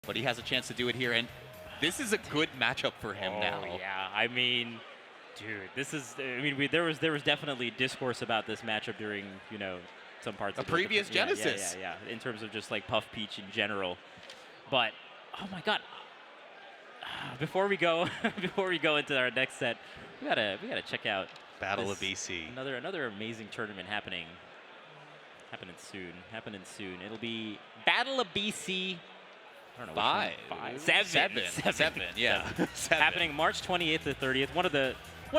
but he has a chance to do it here, and this is a good matchup for him now. Yeah, I mean, dude, this is. I mean, there was definitely discourse about this matchup during some parts of previous Genesis. Yeah, in terms of just like Puff Peach in general. But oh my God, before we go into our next set, we gotta check out Battle of BC. Another amazing tournament happening soon. It'll be Battle of BC. I don't know. Seven. Yeah. Happening March 28th to 30th. One of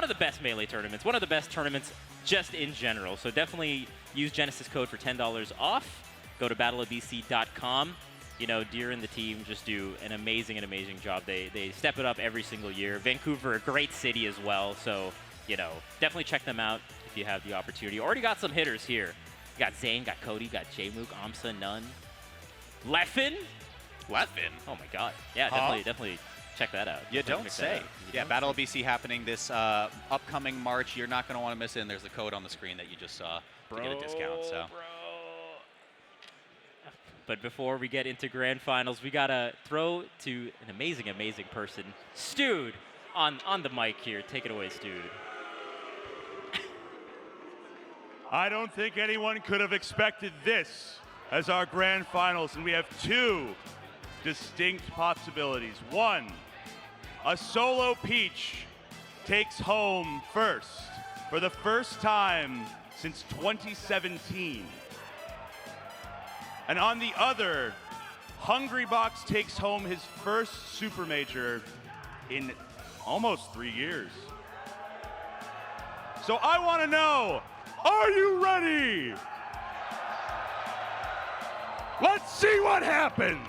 the best Melee tournaments. One of the best tournaments just in general. So definitely use Genesis code for $10 off. Go to battleofbc.com. Deer and the team just do an amazing job. They step it up every single year. Vancouver, a great city as well. So, definitely check them out if you have the opportunity. Already got some hitters here. You got Zane, got Cody, got Jmook, Amsa, Nunn. Leffen? Oh my God. Yeah, definitely check that out. You don't say. Yeah, Battle of BC happening this upcoming March. You're not going to want to miss it, and there's the code on the screen that you just saw to get a discount. So. But before we get into grand finals, we gotta throw to an amazing person, Stude, on the mic here. Take it away, Stude. I don't think anyone could have expected this as our grand finals, and we have two distinct possibilities. One, a solo Peach takes home first for the first time since 2017. And on the other, Hungrybox takes home his first Super Major in almost 3 years. So I want to know, are you ready? Let's see what happens.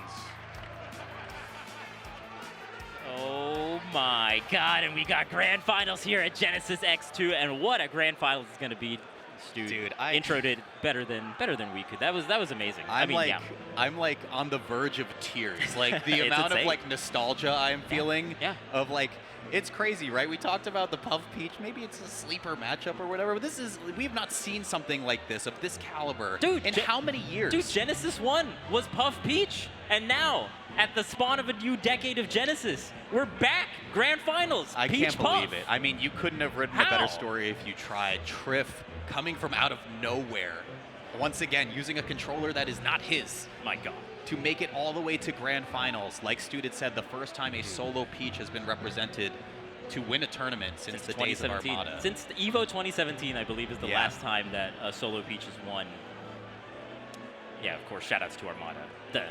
Oh my God, and we got grand finals here at Genesis X2, and what a grand finals is gonna be. Dude, introed it better than we could. That was amazing. I'm like on the verge of tears. Like the amount of like nostalgia I'm feeling of like, it's crazy, right? We talked about the Puff Peach. Maybe it's a sleeper matchup or whatever. But we've not seen something like this of this caliber in how many years? Dude, Genesis 1 was Puff Peach, and now at the spawn of a new decade of Genesis, we're back. Grand finals. I Peach can't Puff. believe it. I mean, you couldn't have written a better story if you tried. Trif coming from out of nowhere, once again using a controller that is not his. My God. To make it all the way to grand finals. Like Stu had said, the first time a solo Peach has been represented to win a tournament since the days of Armada. Since the EVO 2017, I believe, is the last time that a solo Peach has won. Yeah, of course, shout outs to Armada. The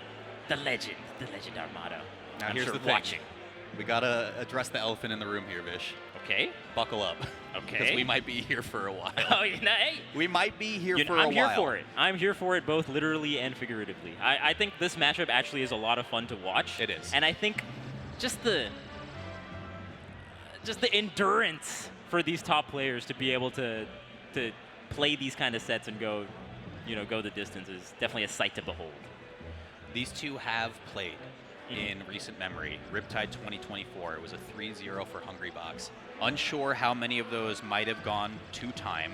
legend Armada. Now here's the thing. Watching. We gotta address the elephant in the room here, Vish. Okay. Buckle up. Okay. Because we might be here for a while. Oh, hey. We might be here for a while. I'm here for it. I'm here for it both literally and figuratively. I think this matchup actually is a lot of fun to watch. It is. And I think just the endurance for these top players to be able to play these kind of sets and go the distance is definitely a sight to behold. These two have played in recent memory. Riptide 2024, it was a 3-0 for Hungrybox. Unsure how many of those might have gone to time.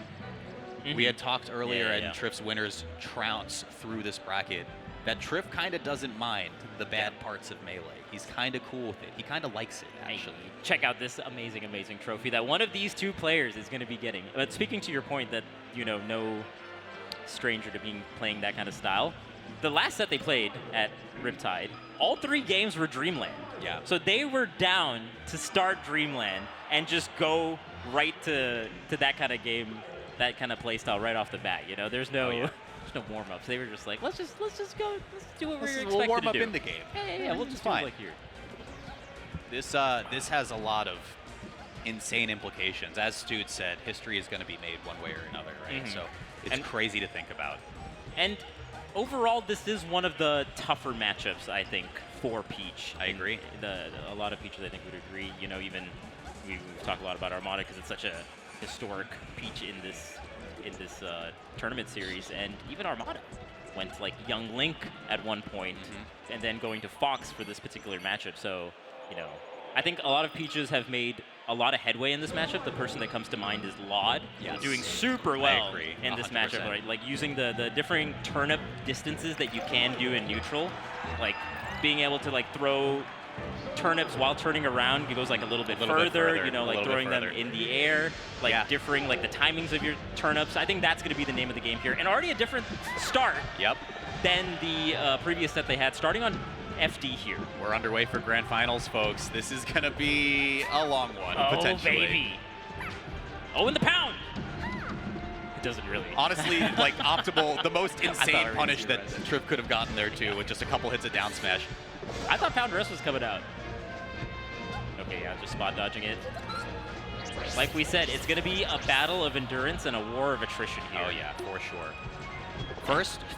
We had talked earlier in Trif's winners trounce through this bracket that Trif kind of doesn't mind the bad parts of Melee. He's kind of cool with it. He kind of likes it, actually. Check out this amazing trophy that one of these two players is going to be getting. But speaking to your point that, no stranger to playing that kind of style, the last set they played at Riptide, all 3 games were Dreamland. Yeah. So they were down to start Dreamland and just go right to that kind of game, that kind of play style right off the bat. There's no there's no warm ups. They were just like, let's just go, let's do what we're expected to do. We'll warm up in the game. Yeah, we'll just do it like here. This has a lot of insane implications. As Stu said, history is going to be made one way or another, right? So it's crazy to think about. And overall, this is one of the tougher matchups, I think, for Peach. I agree. A lot of Peaches, I think, would agree. Even we've talked a lot about Armada because it's such a historic Peach in this tournament series, and even Armada went like Young Link at one point, and then going to Fox for this particular matchup. So, I think a lot of Peaches have made a lot of headway in this matchup. The person that comes to mind is Laud, doing super well in this matchup, right? Like using the differing turnip distances that you can do in neutral. Like being able to like throw turnips while turning around. It goes like a little bit further, you know, like throwing them in the air, like differing like the timings of your turnips. I think that's going to be the name of the game here. And already a different start than the previous set they had, starting on FD here. We're underway for Grand Finals, folks. This is going to be a long one, potentially. Oh, baby. Oh, in the pound. It doesn't really. Honestly, like optimal, the most insane punish that Trif could have gotten there, too, with just a couple hits of down smash. I thought pound rest was coming out. Okay, yeah, just spot dodging it. Like we said, it's going to be a battle of endurance and a war of attrition here. Oh, yeah, for sure.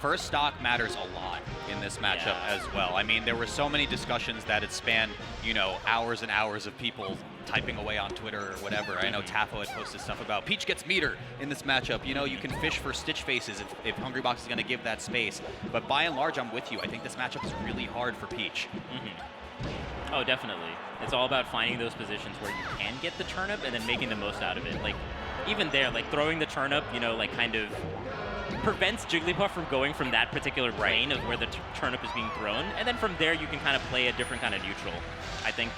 First stock matters a lot in this matchup as well. I mean, there were so many discussions that it spanned, you know, hours and hours of people typing away on Twitter or whatever. I know Tafo had posted stuff about Peach gets meter in this matchup. You know, you can fish for stitch faces if Hungrybox is going to give that space. But by and large, I'm with you. I think this matchup is really hard for Peach. Oh, definitely. It's all about finding those positions where you can get the turnip and then making the most out of it. Like, even there, like throwing the turnip, you know, like kind of prevents Jigglypuff from going from that particular plane of where the turnip is being thrown. And then from there, you can kind of play a different kind of neutral. I think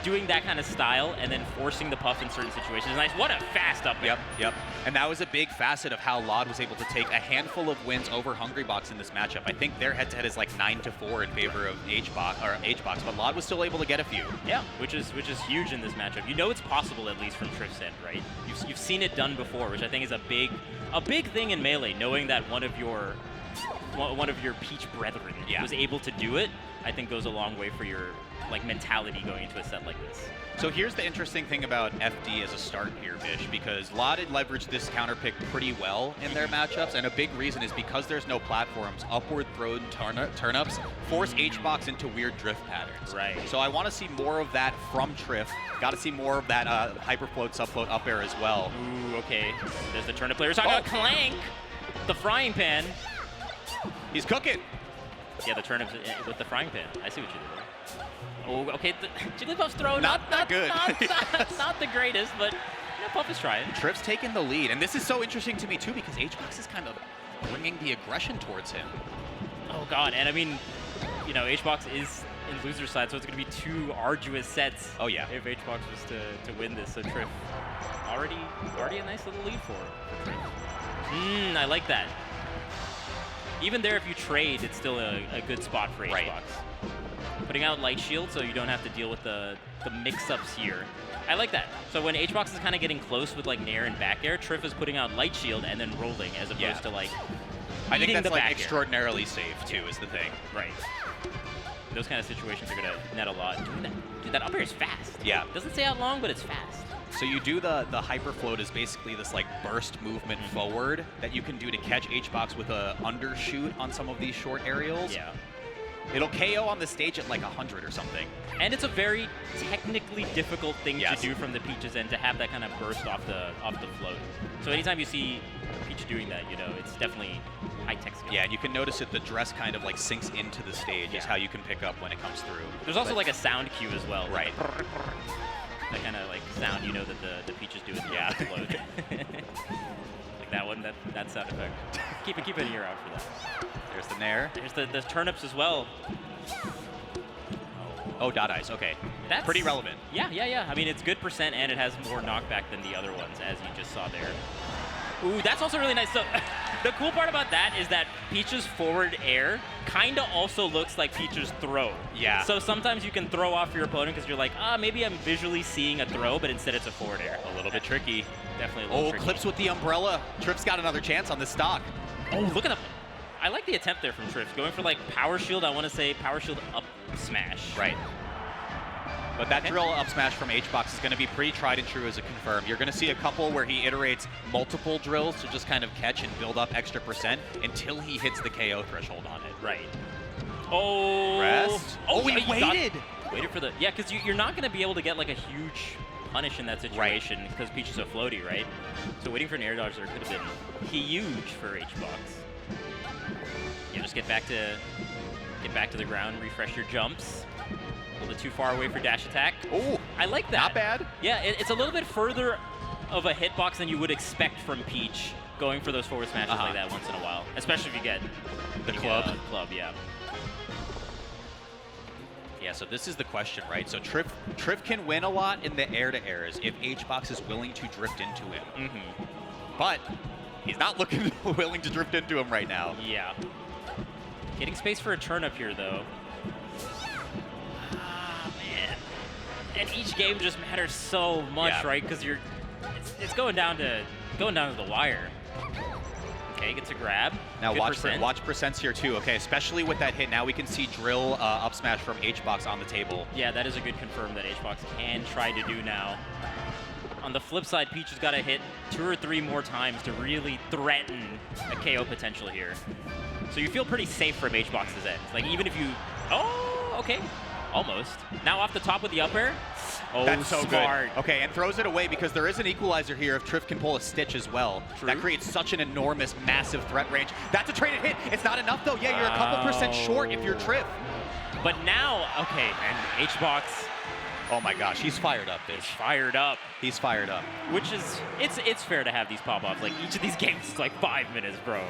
doing that kind of style and then forcing the puff in certain situations is nice. What a fast up there. Yep. And that was a big facet of how Laud was able to take a handful of wins over Hungrybox in this matchup. I think their head-to-head is like 9-4 in favor of Hbox, but Laud was still able to get a few. Yeah, which is huge in this matchup. You know it's possible, at least from Trif's end, right? You've seen it done before, which I think is a big thing in Melee, knowing that one of your Peach brethren was able to do it. I think goes a long way for your like mentality going into a set like this. So here's the interesting thing about FD as a start here, Bish, because Laud had leveraged this counter pick pretty well in their matchups, and a big reason is because there's no platforms, upward thrown turnips force Hbox into weird drift patterns. Right. So I want to see more of that from Trif. Got to see more of that hyperfloat, subfloat up air as well. Ooh, okay. There's the turnip players. I got Clank, the frying pan. He's cooking. Yeah, the turnips with the frying pan. I see what you did there. Oh, okay. Jigglypuff's throw not good. Not the greatest, but Puff is trying. Trif's taking the lead, and this is so interesting to me too because Hbox is kind of bringing the aggression towards him. Oh God, and I mean, you know, Hbox is in loser's side, so it's going to be 2 arduous sets. Oh yeah. If Hbox was to win this, so Trif already a nice little lead for Trif. I like that. Even there, if you trade, it's still a good spot for Hbox. Right. Putting out Light Shield so you don't have to deal with the mix-ups here. I like that. So when Hbox is kind of getting close with like Nair and back air, Trif is putting out Light Shield and then rolling as opposed to like I think that's the like extraordinarily safe too is the thing. Right. Those kind of situations are going to net a lot. Dude, that up air is fast. Yeah. Doesn't say how long, but it's fast. So you do the hyper float is basically this like burst movement forward that you can do to catch Hbox with a undershoot on some of these short aerials. Yeah. It'll KO on the stage at like 100 or something. And it's a very technically difficult thing to do from the Peach's end to have that kind of burst off the float. So anytime you see Peach doing that, you know, it's definitely high-tech skill. Yeah, and you can notice that the dress kind of like sinks into the stage is how you can pick up when it comes through. There's also like a sound cue as well. Right. That kind of like sound you know that the Peach is doing the float. Like that one, that sound effect. Keep an ear out for that. There's the Nair. There's the turnips as well. Oh, dot eyes. Okay. That's pretty relevant. Yeah. I mean, it's good percent, and it has more knockback than the other ones, as you just saw there. Ooh, that's also really nice. So the cool part about that is that Peach's forward air kind of also looks like Peach's throw. Yeah. So sometimes you can throw off your opponent because you're like, maybe I'm visually seeing a throw, but instead it's a forward air. A little bit tricky. Definitely a little tricky. Clips with the umbrella. Trif's got another chance on this stock. Oh, look at that. I like the attempt there from Trif. Going for like power shield, I want to say power shield up smash. Right. But that drill up smash from Hbox is going to be pretty tried and true as a confirm. You're going to see a couple where he iterates multiple drills to just kind of catch and build up extra percent until he hits the KO threshold on it. Right. Oh. Rest. Oh, he waited. Waited for the... Yeah, because you're not going to be able to get like a huge punish in that situation because Peach is so floaty, right? So waiting for an air dodge there could have been huge for Hbox. Yeah, just get back to the ground, refresh your jumps. A little bit too far away for dash attack. Oh, I like that. Not bad. Yeah, it's a little bit further of a hitbox than you would expect from Peach going for those forward smashes like that once in a while, especially if you get The club. club, yeah. Yeah, so this is the question, right? So Trif can win a lot in the air-to-airs if HBox is willing to drift into him. But he's not willing to drift into him right now. Yeah. Getting space for a turnip here, though. Ah, man. And each game just matters so much, right? Because it's going down to the wire. Okay, gets a grab. Now Good watch percent. watch percents here too. Okay, especially with that hit. Now we can see drill up smash from HBox on the table. Yeah, that is a good confirm that HBox can try to do now. On the flip side, Peach has got to hit 2 or 3 more times to really threaten a KO potential here. So you feel pretty safe from HBox's end. Like even if you, oh, okay, almost. Now off the top with the up air. Oh, that's so smart. good. Okay, and throws it away because there is an equalizer here if Trif can pull a Stitch as well. True. That creates such an enormous, massive threat range. That's a traded hit. It's not enough though. Yeah, you're a couple percent short if you're Trif. But now, okay, and HBox. Oh my gosh, he's fired up, He's fired up. He's fired up. Which is, it's fair to have these pop-offs. Like each of these games is like 5 minutes, bro.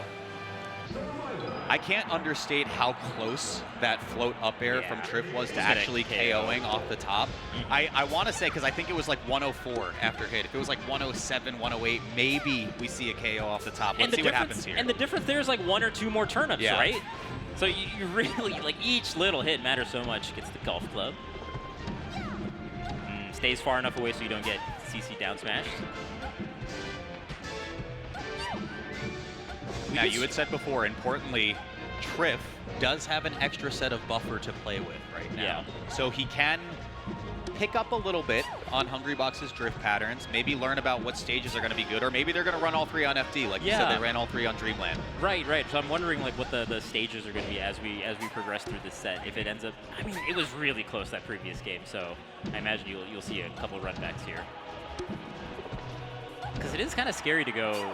I can't understate how close that float up air from Trif was to actually KOing off the top. I want to say, because I think it was like 104 after hit. If it was like 107, 108, maybe we see a KO off the top. Let's see what happens here. And the difference there is like 1 or 2 more turnips, right? So you really, like each little hit matters so much. Gets the golf club. Stays far enough away so you don't get CC down smashed. Now, you had said before, importantly, Trif does have an extra set of buffer to play with right now. Yeah. So he can pick up a little bit on Hungrybox's drift patterns, maybe learn about what stages are going to be good, or maybe they're going to run all 3 on FD, like you said, they ran all 3 on Dreamland. Right. So I'm wondering like what the stages are going to be as we progress through this set. If it ends up, I mean, it was really close that previous game, so I imagine you'll see a couple run backs here. Because it is kind of scary to go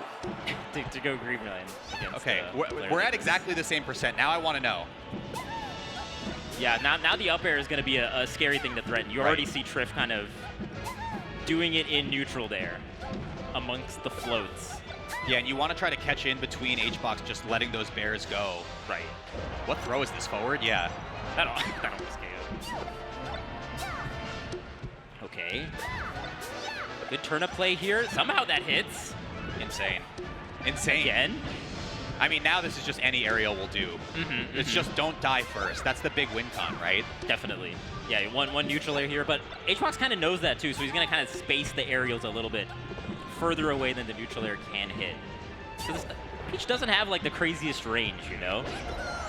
to go Dreamland against. Okay, we're at exactly the same percent. Now I want to know. Yeah, now the up air is going to be a scary thing to threaten. You already see Trif kind of doing it in neutral there amongst the floats. Yeah, and you want to try to catch in between HBox just letting those bears go. Right. What throw is this, forward? Yeah. That almost KO. Okay. Good turnip play here. Somehow that hits. Insane. Insane. Again. I mean, now this is just any aerial will do. It's just don't die first. That's the big win con, right? Definitely. Yeah, one neutral air here, but HBox kind of knows that too, so he's going to kind of space the aerials a little bit further away than the neutral air can hit. So this Peach doesn't have like the craziest range, you know?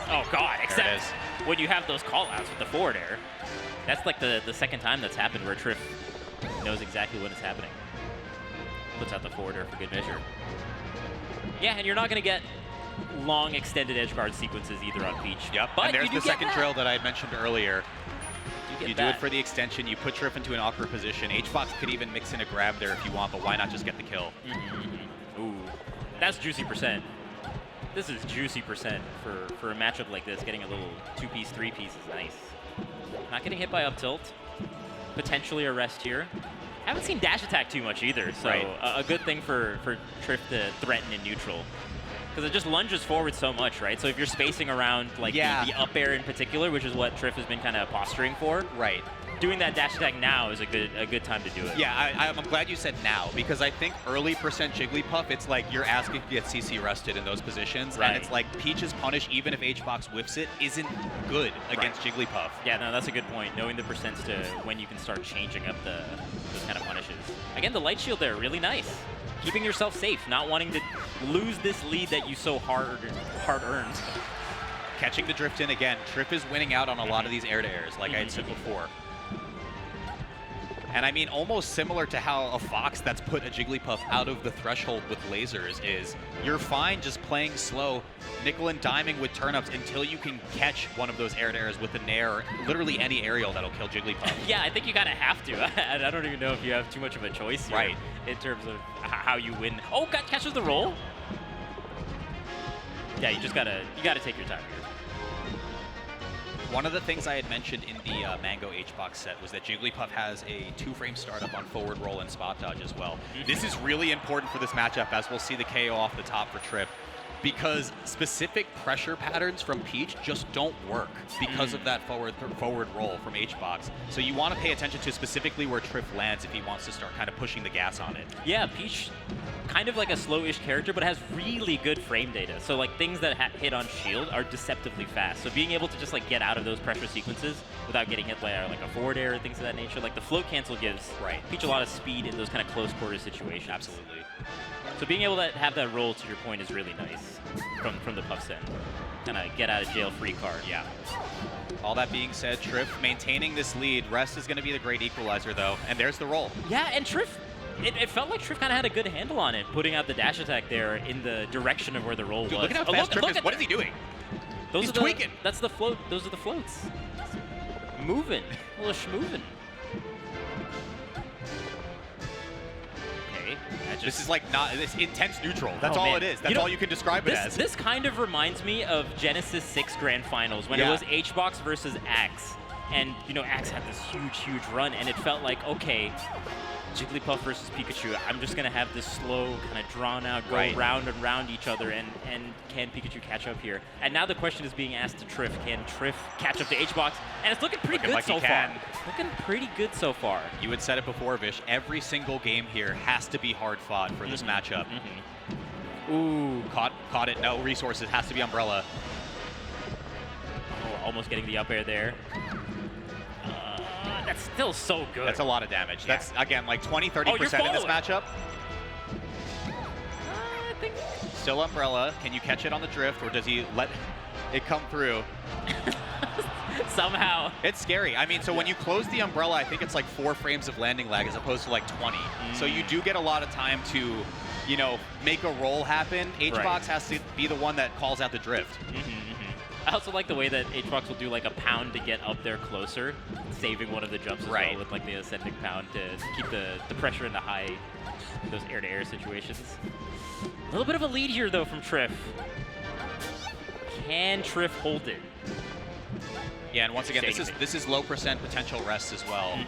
Oh god, except when you have those call-outs with the forward air. That's like the second time that's happened where Trif knows exactly what is happening. Puts out the forward air for good measure. Yeah, and you're not going to get long extended edge guard sequences either on Peach. Yep, but and there's the second drill that I had mentioned earlier. You do it for the extension, you put Trif into an awkward position. HBox could even mix in a grab there if you want, but why not just get the kill? Ooh, that's juicy percent. This is juicy percent for a matchup like this. Getting a little 2-piece, 3-piece is nice. Not getting hit by up tilt. Potentially a rest here. Haven't seen dash attack too much either, so a good thing for Trif to threaten in neutral. Because it just lunges forward so much, right? So if you're spacing around like the up air in particular, which is what Trif has been kind of posturing for, doing that dash attack now is a good time to do it. Yeah, I'm glad you said now, because I think early percent Jigglypuff, it's like you're asking to get CC rested in those positions, and it's like Peach's punish, even if HBox whiffs it, isn't good against Jigglypuff. Yeah, no, that's a good point. Knowing the percents to when you can start changing up those kind of punishes. Again, the light shield there, really nice. Keeping yourself safe, not wanting to lose this lead that you so hard-earned. Catching the drift in again. Trif is winning out on a lot of these air-to-airs, like I had said before. And I mean, almost similar to how a Fox that's put a Jigglypuff out of the threshold with lasers is, you're fine just playing slow, nickel and diming with turnips until you can catch one of those air-to-airs with a nair, literally any aerial that'll kill Jigglypuff. Yeah, I think you kind of have to. I don't even know if you have too much of a choice here in terms of how you win. Oh, catches the roll. Yeah, you gotta take your time here. One of the things I had mentioned in the Mango HBox set was that Jigglypuff has a 2-frame startup on forward roll and spot dodge as well. This is really important for this matchup, as we'll see the KO off the top for Trif. because specific pressure patterns from Peach just don't work because of that forward roll from HBox. So you want to pay attention to specifically where Trif lands if he wants to start kind of pushing the gas on it. Yeah, Peach, kind of like a slowish character, but has really good frame data. So like things that hit on shield are deceptively fast. So being able to just like get out of those pressure sequences without getting hit by like a forward air or things of that nature, like the float cancel gives Peach a lot of speed in those kind of close quarter situations. Absolutely. So being able to have that roll, to your point, is really nice from the Puff's end. Kind of get out of jail free card. Yeah. All that being said, Trif maintaining this lead. Rest is going to be the great equalizer, though. And there's the roll. Yeah, and Trif, it felt like Trif kind of had a good handle on it, putting out the dash attack there in the direction of where the roll was. Look at how fast Trif is. What is he doing? He's tweaking. That's the float. Those are the floats. Moving. A little schmoving. This is like it's intense neutral. That's all it is. That's all you can describe it as. This kind of reminds me of Genesis 6 Grand Finals when it was HBox versus Axe. And, you know, Axe had this huge run, and it felt like, okay, Jigglypuff versus Pikachu, I'm just going to have this slow, kind of drawn out, go round and round each other, and can Pikachu catch up here? And now the question is being asked to Trif. Can Trif catch up to HBox? And it's looking pretty good so far. Looking pretty good so far. You had said it before, Vish. Every single game here has to be hard fought for this matchup. Ooh. Caught it. No resources. Has to be Umbrella. Oh, almost getting the up air there. That's still so good. That's a lot of damage. Yeah. That's, again, like 20-30% in this matchup. I think... Still Umbrella. Can you catch it on the drift, or does he let it come through? Somehow. It's scary. I mean, so when you close the Umbrella, I think it's like 4 frames of landing lag as opposed to like 20. So you do get a lot of time to, you know, make a roll happen. HBox has to be the one that calls out the drift. I also like the way that HBox will do like a pound to get up there closer, saving one of the jumps as well with like the ascending pound to keep the pressure in the high, those air-to-air situations. A little bit of a lead here though from Trif. Can Trif hold it? Yeah, and once again, this is low percent potential rest as well.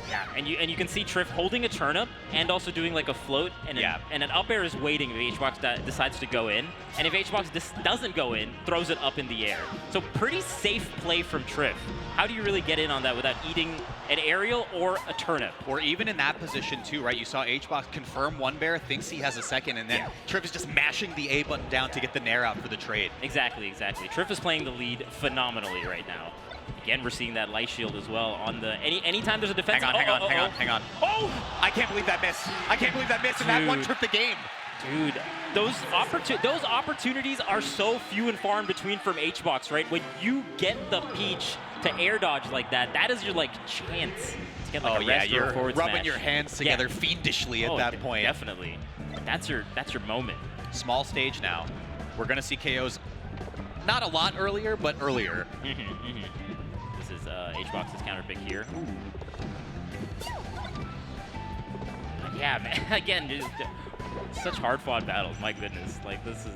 Yeah, and you can see Trif holding a turnip and also doing like a float, and an up air is waiting if HBox decides to go in. And if HBox doesn't go in, throws it up in the air. So pretty safe play from Trif. How do you really get in on that without eating an aerial or a turnip? Or even in that position too, right? You saw HBox confirm one bear, thinks he has a second, and then Trif is just mashing the A button down to get the nair out for the trade. Exactly. Trif is playing the lead phenomenally right now. Again, we're seeing that light shield as well on the anytime there's a defense. Hang on. Oh! I can't believe that miss. And that one tripped the game. Dude, those opportunities are so few and far in between from HBox, right? When you get the Peach to air dodge like that, that is your like chance to get like a rest or a forward rubbing smash. your hands together fiendishly at that point. Definitely. That's your moment. Small stage now. We're gonna see KOs not a lot earlier, but earlier. This is HBox's counter pick here. Yeah, man. Again, dude, such hard-fought battles. My goodness, like this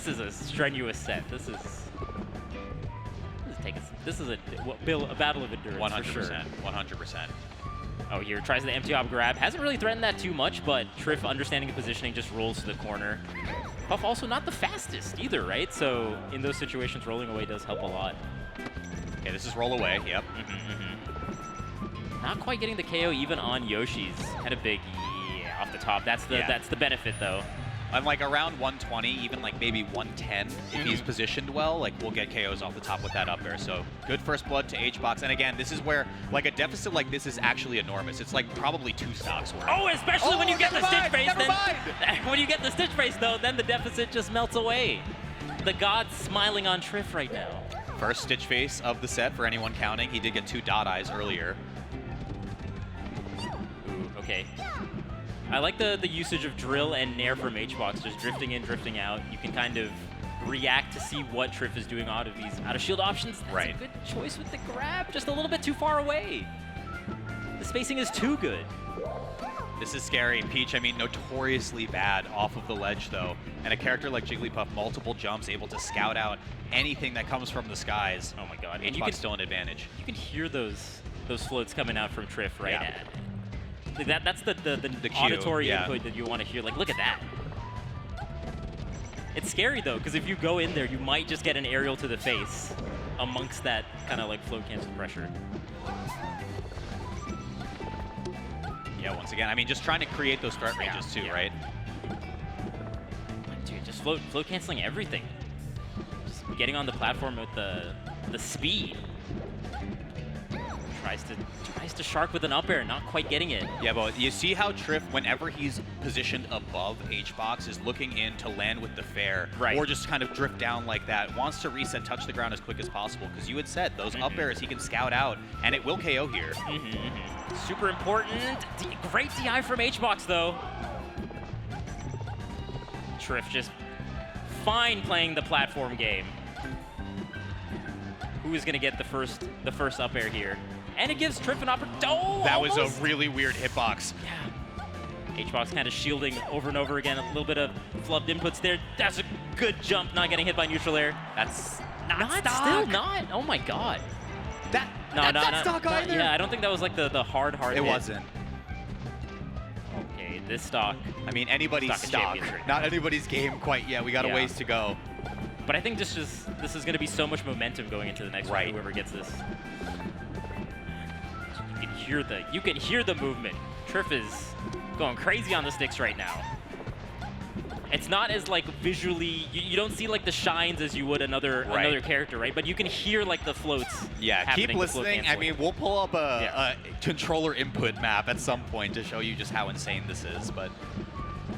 is a strenuous set. This is a battle of endurance 100%. for sure. 100%. Oh, here tries the empty op grab. Hasn't really threatened that too much, but Trif, understanding the positioning, just rolls to the corner. Puff also not the fastest either, right? So in those situations, rolling away does help a lot. Okay, this is roll away. Yep. Not quite getting the KO even on Yoshi's. Kind of big off the top. That's the benefit though. I'm like around 120, even like maybe 110 if he's positioned well, like we'll get KOs off the top with that up air. So good first blood to HBox. And again, this is where like a deficit like this is actually enormous. It's like probably 2 stocks worth. Oh, especially when you get the stitch face. When you get the stitch face though, then the deficit just melts away. The god's smiling on Trif right now. First stitch face of the set for anyone counting. He did get 2 dot eyes earlier. Ooh, okay. I like the usage of drill and nair from HBox, just drifting in, drifting out. You can kind of react to see what Trif is doing out of these out of shield options. That's a good choice with the grab, just a little bit too far away. The spacing is too good. This is scary. Peach, I mean, notoriously bad off of the ledge, though. And a character like Jigglypuff, multiple jumps, able to scout out anything that comes from the skies. Oh my god. HBox still an advantage. You can hear those floats coming out from Trif, right? That's the cue, auditory input that you want to hear. Like, look at that. It's scary though, because if you go in there, you might just get an aerial to the face amongst that kind of like float cancel pressure. Yeah, once again, I mean, just trying to create those threat ranges too, right? Dude, just float canceling everything. Just getting on the platform with the speed. Tries to shark with an up air, not quite getting it. Yeah, but you see how Trif, whenever he's positioned above HBox, is looking in to land with the fair, right, or just kind of drift down like that, wants to reset, touch the ground as quick as possible, because you had said those up airs he can scout out, and it will KO here. Super important. Great DI from HBox, though. Trif just fine playing the platform game. Who is going to get the first up air here? And it gives Trif an opportunity. Oh, that almost was a really weird hitbox. Yeah. HBox kind of shielding over and over again. A little bit of flubbed inputs there. That's a good jump, not getting hit by neutral air. That's not stock. Still not? Oh my god. That's not stock either. Yeah, I don't think that was like the hard It hit. wasn't. Okay, this stock. I mean, anybody's stock. Right Not anybody's game quite yet. We got a ways to go. But I think this is going to be so much momentum going into the next round, whoever gets this. You can hear the movement. Trif is going crazy on the sticks right now. It's not as like visually, you don't see like the shines as you would another character, right? But you can hear like the floats. Yeah, keep listening. I mean, we'll pull up a controller input map at some point to show you just how insane this is, but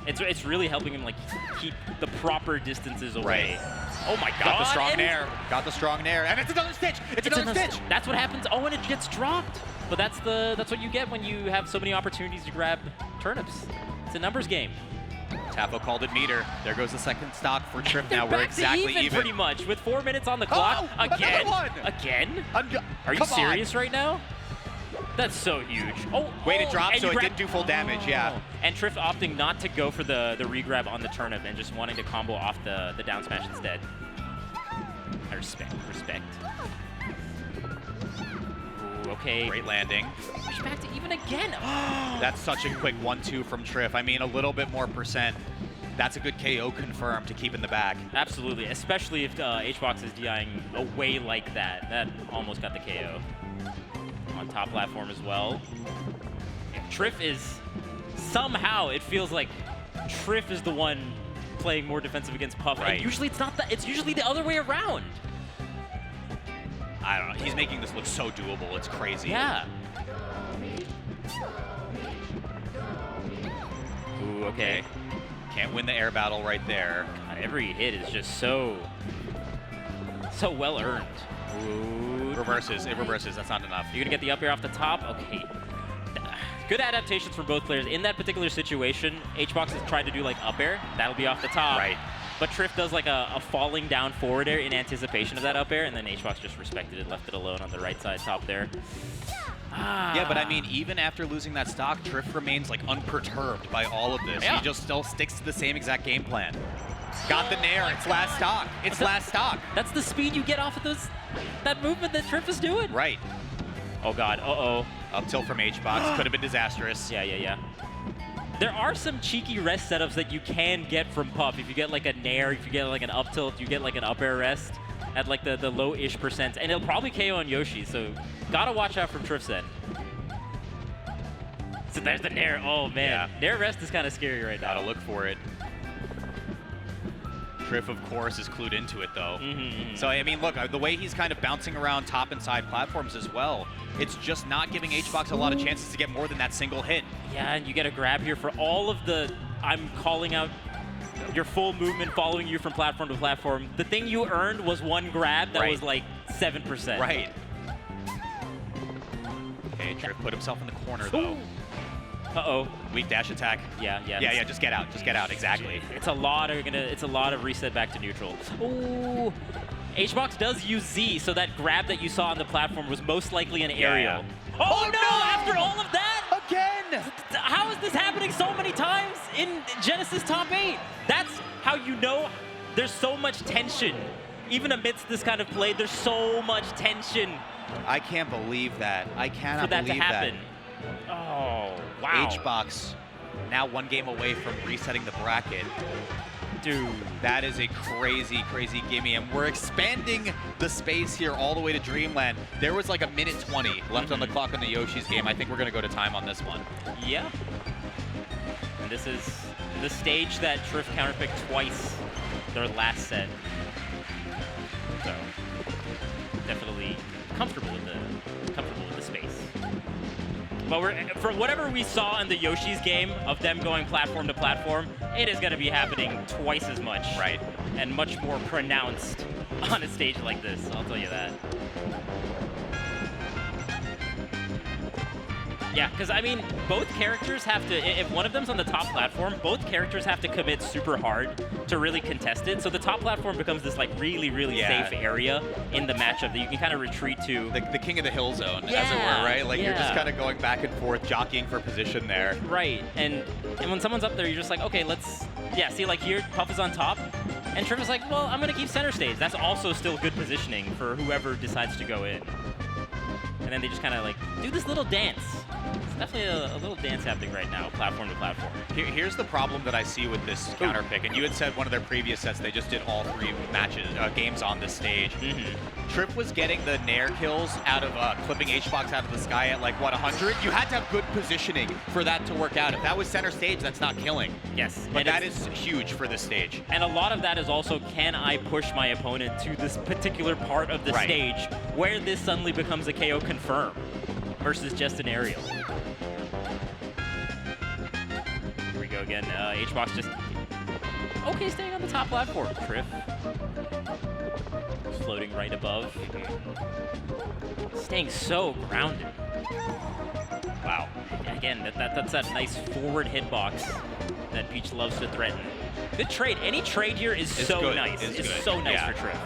it's really helping him like keep the proper distances away. Right. Oh my god! Got the strong nair. Got the strong nair, and it's another stitch. It's another stitch. That's what happens. Oh, and it gets dropped. But that's what you get when you have so many opportunities to grab turnips. It's a numbers game. Tafo called it meter. There goes the second stock for Trif. Now we're exactly even pretty much with 4 minutes on the clock. Oh, again. another one. Again? Are you serious right now? That's so huge. Oh, way to drop, so it didn't do full damage. Yeah. And Trif opting not to go for the regrab on the turnip and just wanting to combo off the down smash instead. I respect. Okay. Great landing. Push back to even again. That's such a quick 1-2 from Trif. I mean, a little bit more percent. That's a good KO confirmed to keep in the back. Absolutely, especially if HBox is DIing away like that. That almost got the KO. On top platform as well. Trif is, somehow it feels like Trif is the one playing more defensive against Puff. Right. And usually it's not that, it's usually the other way around. I don't know. He's making this look so doable. It's crazy. Yeah. Ooh, okay. Can't win the air battle right there. God, every hit is just so well earned. Ooh. Reverses. It reverses. That's not enough. You're going to get the up air off the top? Okay. Good adaptations from both players. In that particular situation, HBox has tried to do like up air. That'll be off the top. Right. But Trif does like a falling down forward air in anticipation of that up air, and then HBox just respected it, left it alone on the right side top there. Yeah, but I mean, even after losing that stock, Trif remains like unperturbed by all of this. Yeah. He just still sticks to the same exact game plan. Got the nair. It's last stock. It's last stock. That's the speed you get off of that movement that Trif is doing. Right. Oh god. Uh-oh. Up tilt from HBox could have been disastrous. Yeah. There are some cheeky rest setups that you can get from Puff. If you get like a nair, if you get like an up tilt, you get like an up air rest at like the low-ish percent. And it'll probably KO on Yoshi, so gotta watch out from Trif's end. So there's the nair. Oh man. Yeah. Nair rest is kind of scary right now. Gotta look for it. Trif, of course, is clued into it, though. So, I mean, look, the way he's kind of bouncing around top and side platforms as well, it's just not giving HBox a lot of chances to get more than that single hit. Yeah, and you get a grab here for all of the, I'm calling out your full movement following you from platform to platform. The thing you earned was one grab that was like 7%. Right. Okay, Trif put himself in the corner, though. Uh-oh. Weak dash attack. Yeah. Just get out. Just get out. Exactly. It's a lot of reset back to neutral. Ooh. HBox does use Z, so that grab that you saw on the platform was most likely an aerial. Yeah. Oh no! After all of that? Again! How is this happening so many times in Genesis top 8? That's how you know there's so much tension. Even amidst this kind of play, there's so much tension. I can't believe that. I cannot believe that. For that to happen. Oh, wow. HBox now one game away from resetting the bracket. Dude. That is a crazy, crazy gimme, and we're expanding the space here all the way to Dreamland. There was like a minute 20 left on the clock on the Yoshi's game. I think we're going to go to time on this one. Yeah. And this is the stage that Trif counterpicked twice their last set. So definitely comfortable with the space. But from whatever we saw in the Yoshi's game of them going platform to platform, it is going to be happening twice as much. Right. And much more pronounced on a stage like this, I'll tell you that. Yeah, because I mean, both characters have to, if one of them's on the top platform, both characters have to commit super hard to really contest it. So the top platform becomes this like really, really safe area in the matchup that you can kind of retreat to. The king of the hill zone, as it were, right? Like you're just kind of going back and forth, jockeying for position there. Right, and when someone's up there, you're just like, okay, let's, see, like here, Puff is on top, and Trif is like, well, I'm going to keep center stage. That's also still good positioning for whoever decides to go in. And then they just kind of like do this little dance. It's definitely a little dance happening right now, platform to platform. Here's the problem that I see with this counter pick, and you had said one of their previous sets they just did all 3 games on this stage. Trif was getting the nair kills out of clipping H-Box out of the sky at like, what, 100? You had to have good positioning for that to work out. If that was center stage, that's not killing. Yes. But that is huge for this stage. And a lot of that is also, can I push my opponent to this particular part of the stage where this suddenly becomes a KO confirm versus just an aerial. Here we go again. H-Box just okay staying on the top platform. Trif floating right above. Staying so grounded. Wow. Again, that's that nice forward hitbox that Peach loves to threaten. Good trade. Any trade here is so nice. It's so nice for Trif.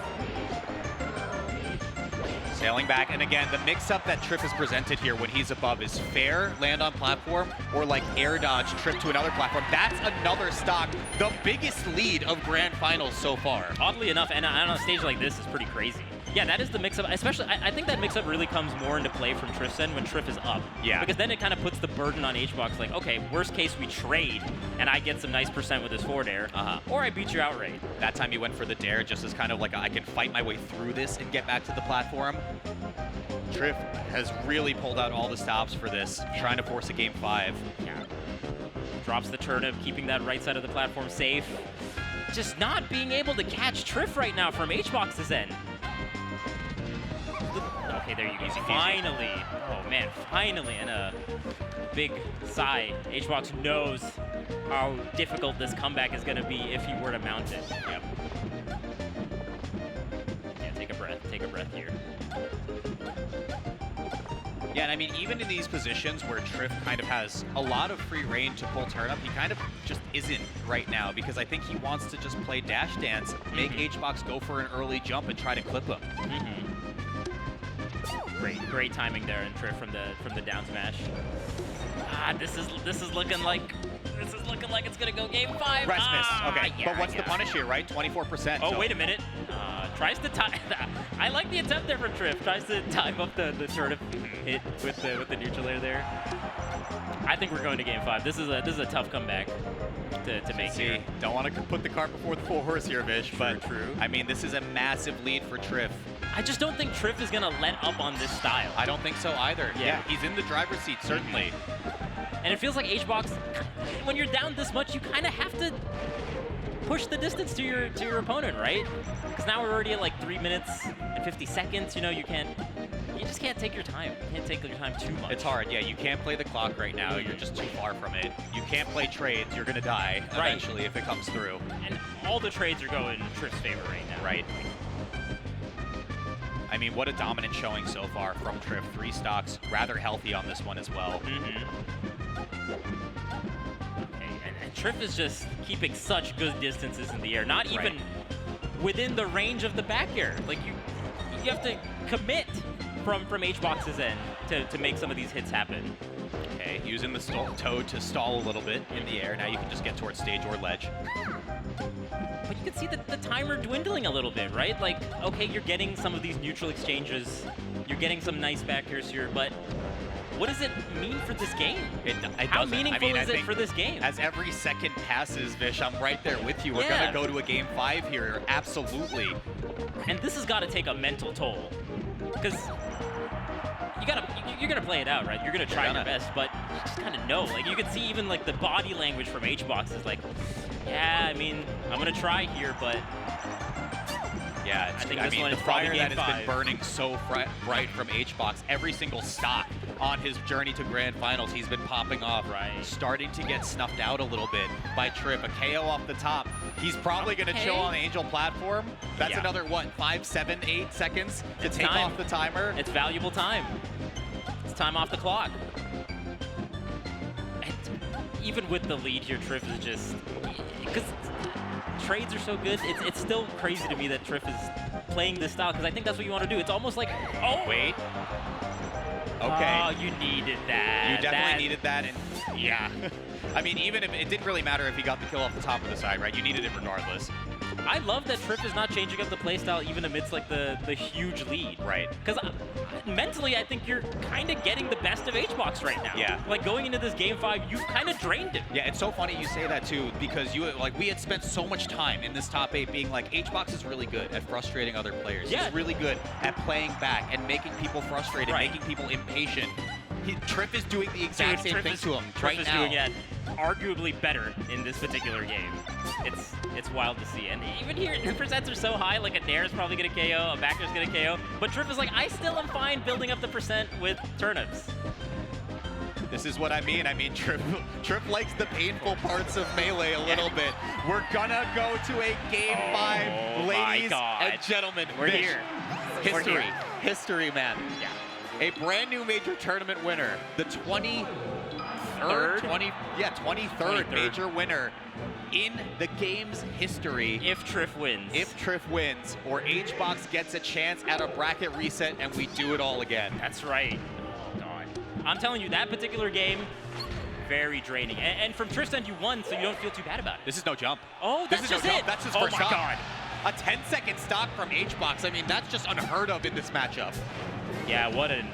Sailing back, and again, the mix-up that Trif has presented here when he's above is fair, land on platform, or like air dodge, Trif to another platform. That's another stock, the biggest lead of Grand Finals so far. Oddly enough, and on a stage like this is pretty crazy. Yeah, that is the mix-up. Especially, I think that mix-up really comes more into play from Trif's end when Trif is up. Yeah. Because then it kind of puts the burden on H-Box, like, okay, worst case we trade, and I get some nice percent with this forward air, or I beat you outright. That time you went for the dare just as kind of like I can fight my way through this and get back to the platform. Trif has really pulled out all the stops for this, trying to force a game 5. Yeah. Drops the turnip, keeping that right side of the platform safe. Just not being able to catch Trif right now from H-Box's end. Okay, there you go. Finally. Oh, man, finally. And a big sigh. H-Box knows how difficult this comeback is going to be if he were to mount it. Yep. Yeah, take a breath. Take a breath here. Yeah, and I mean, even in these positions where Trif kind of has a lot of free reign to pull turnip, he kind of just isn't right now because I think he wants to just play dash dance, make H-Box go for an early jump and try to clip him. Great timing there in Trif from the down smash. This is looking like it's gonna go game 5. Press miss. Okay, yeah, but what's the punish here, right? 24%. Oh, wait a minute. Tries to time. I like the attempt there from Trif. Tries to time up the turnip hit with the neutral air there. I think we're going to game 5. This is a tough comeback to make here. Don't want to put the cart before the full horse here, Vish, but true. I mean, this is a massive lead for Trif. I just don't think Trif is going to let up on this style. I don't think so either. Yeah, he's in the driver's seat, certainly. And it feels like H-Box, when you're down this much, you kind of have to push the distance to your opponent, right? Because now we're already at like 3 minutes and 50 seconds. You know, you just can't take your time. You can't take your time too much. It's hard, yeah. You can't play the clock right now. You're just too far from it. You can't play trades. You're going to die eventually if it comes through. And all the trades are going in Trif's favor right now. Right. I mean, what a dominant showing so far from Trif. 3 stocks, rather healthy on this one as well. And Trif is just keeping such good distances in the air, not even within the range of the back air. Like you have to commit from H-Box's end to make some of these hits happen. Okay, using the toad to stall a little bit in the air. Now you can just get towards stage or ledge. But you can see the timer dwindling a little bit, right? Like, okay, you're getting some of these neutral exchanges. You're getting some nice back airs here, but what does it mean for this game? It How doesn't. meaningful I is it think for this game? As every second passes, Vish, I'm right there with you. We're Yeah. going to go to a game 5 here. Absolutely. And this has got to take a mental toll, because you're gonna play it out, right? You're gonna try your best, but you just kind of know. Like, you can see even like the body language from HBox is like, yeah, I mean, I'm gonna try here, but yeah, I think I this mean, one the is probably fire game that has 5. been burning so bright from HBox, every single stop on his journey to Grand Finals, he's been popping off, starting to get snuffed out a little bit by Trif. A KO off the top. He's probably going to chill on the Angel platform. That's another, what, 5, 7, 8 seconds to take off the timer? It's valuable time. It's time off the clock. And even with the lead here, Trif is just, because trades are so good, it's still crazy to me that Trif is playing this style, because I think that's what you want to do. It's almost like, oh! Wait. Okay. Oh, you needed that. You definitely needed that, and yeah. I mean, even if it didn't really matter if he got the kill off the top or the side, right? You needed it regardless. I love that Trif is not changing up the playstyle even amidst like the huge lead. Right. Because mentally, I think you're kind of getting the best of HBox right now. Yeah. Like going into this game 5, you've kind of drained it. Yeah, it's so funny you say that too, because we had spent so much time in this top 8 being like, HBox is really good at frustrating other players. Yeah. He's really good at playing back and making people frustrated, making people impatient. Trif is doing the exact same thing to him right now. Trif is doing it arguably better in this particular game. It's wild to see. And even here, the percents are so high, like a Nair is probably going to KO, a Backer's going to KO. But Trif is like, I still am fine building up the percent with turnips. This is what I mean. I mean, Trif likes the painful parts of Melee a little bit. We're gonna go to a game 5, ladies and gentlemen. We're here. History. We're here. History, man. Yeah. A brand new major tournament winner. The 23rd major winner in the game's history. If Trif wins. If Trif wins, or HBox gets a chance at a bracket reset and we do it all again. That's right. Oh, God. I'm telling you, that particular game, very draining. And from Trif's end, you won, so you don't feel too bad about it. This is no jump. Oh, that's this is just no it. jump. That's his oh first my shot. God. A 10-second stock from HBox. I mean, that's just unheard of in this matchup. Yeah, what an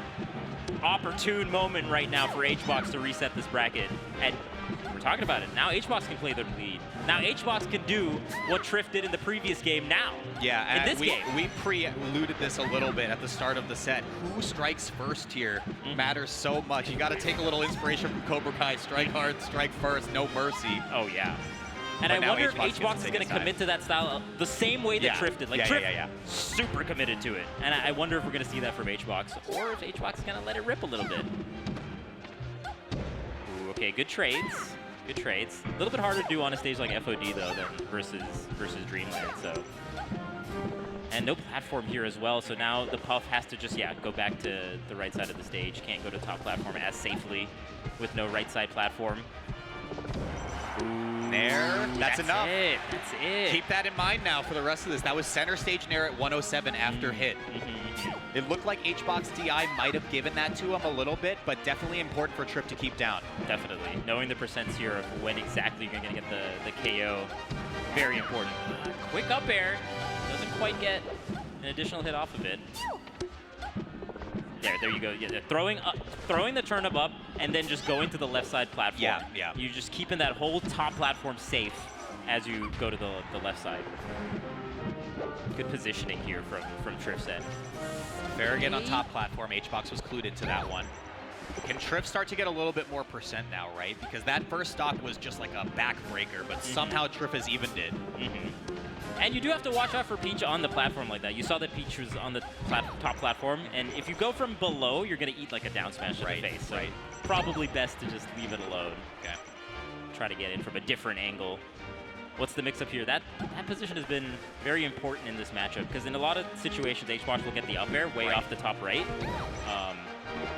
opportune moment right now for HBox to reset this bracket. And we're talking about it. Now HBox can play their lead. Now HBox can do what Trif did in the previous game now. Yeah, in this game. We pre-alluded this a little bit at the start of the set. Who strikes first here matters so much. You got to take a little inspiration from Cobra Kai. Strike hard, strike first, no mercy. Oh, yeah. And I wonder if HBox is going to commit to that style the same way that Trif did. Like, Trif, super committed to it. And I wonder if we're going to see that from HBox, or if HBox is going to let it rip a little bit. Ooh, okay, good trades. Good trades. A little bit harder to do on a stage like FOD, though, than versus Dreamland, so. And no platform here as well, so now the Puff has to just, go back to the right side of the stage. Can't go to top platform as safely with no right side platform. Nair, that's enough. That's it. Keep that in mind now for the rest of this. That was center stage Nair at 107 after hit. It looked like HBox DI might have given that to him a little bit, but definitely important for Trif to keep down. Definitely. Knowing the percents here of when exactly you're going to get the KO, very important. Quick up air. Doesn't quite get an additional hit off of it. There you go. Yeah, throwing the turnip up and then just going to the left side platform. Yeah. You're just keeping that whole top platform safe as you go to the left side. Good positioning here from Trif's end. Farragut on top platform. HBox was clued into that one. Can Trif start to get a little bit more percent now, right? Because that first stock was just like a backbreaker, but somehow Trif has evened it. And you do have to watch out for Peach on the platform like that. You saw that Peach was on the top platform, and if you go from below, you're going to eat like a down smash to the face. So probably best to just leave it alone. Okay. Try to get in from a different angle. What's the mix-up here? That position has been very important in this matchup, because in a lot of situations, HBox will get the up air way off the top right.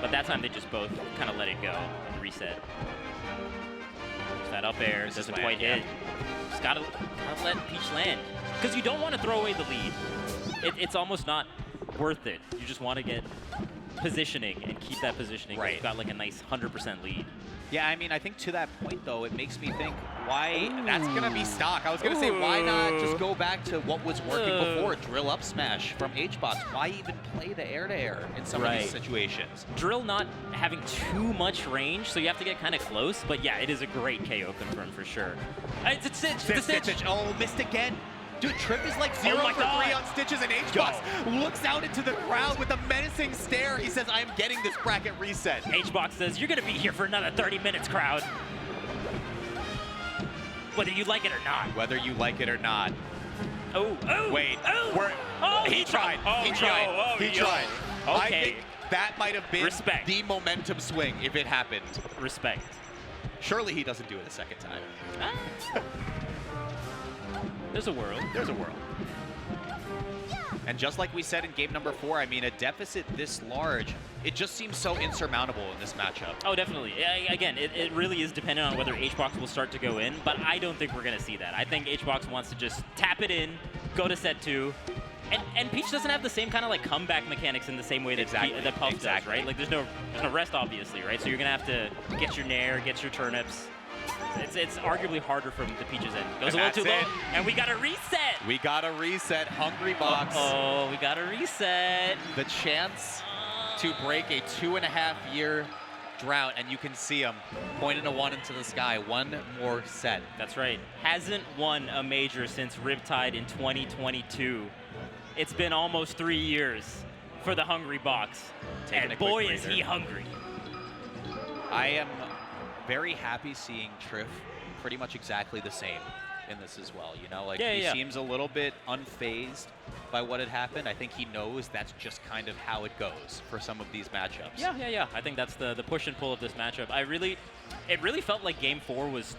But that time, they just both kind of let it go and reset. There's that up air. Doesn't quite hit. Just gotta let Peach land. Because you don't want to throw away the lead. It's almost not worth it. You just want to get positioning and keep that positioning. You've got like a nice 100% lead. Yeah, I mean, I think to that point, though, it makes me think, Why? That's going to be stock. I was going to say, why not just go back to what was working before? Drill up smash from HBox. Why even play the air-to-air in some of these situations? Drill not having too much range, so you have to get kind of close. But yeah, it is a great KO confirm for sure. It's a Stitch. Oh, missed again. Dude, Trif is like 0 for 3 on Stitches, and HBox looks out into the crowd with a menacing stare. He says, I am getting this bracket reset. HBox says, you're going to be here for another 30 minutes, crowd. Whether you like it or not. Whether you like it or not. Oh. Wait. Oh, he tried. He tried. Okay. I think that might have been the momentum swing if it happened. Respect. Surely he doesn't do it a second time. There's a world. There's a world. And just like we said in game number 4, I mean, a deficit this large, it just seems so insurmountable in this matchup. Oh, definitely. Again, it really is dependent on whether HBox will start to go in, but I don't think we're going to see that. I think HBox wants to just tap it in, go to set 2, and Peach doesn't have the same kind of like comeback mechanics in the same way that, that Puff does, right? Like there's no rest, obviously, right? So you're going to have to get your nair, get your turnips. It's arguably harder from the Peach's end. Goes a little too low, and we got a reset. We got a reset, Hungrybox. Oh, we got a reset. The chance to break a 2.5-year drought, and you can see him pointing a 1 into the sky. One more set. That's right. Hasn't won a major since Riptide in 2022. It's been almost 3 years for the Hungrybox, and boy is he hungry. I am very happy seeing Trif pretty much exactly the same in this as well. You know, like he seems a little bit unfazed by what had happened. I think he knows that's just kind of how it goes for some of these matchups. Yeah. I think that's the push and pull of this matchup. It really felt like game 4 was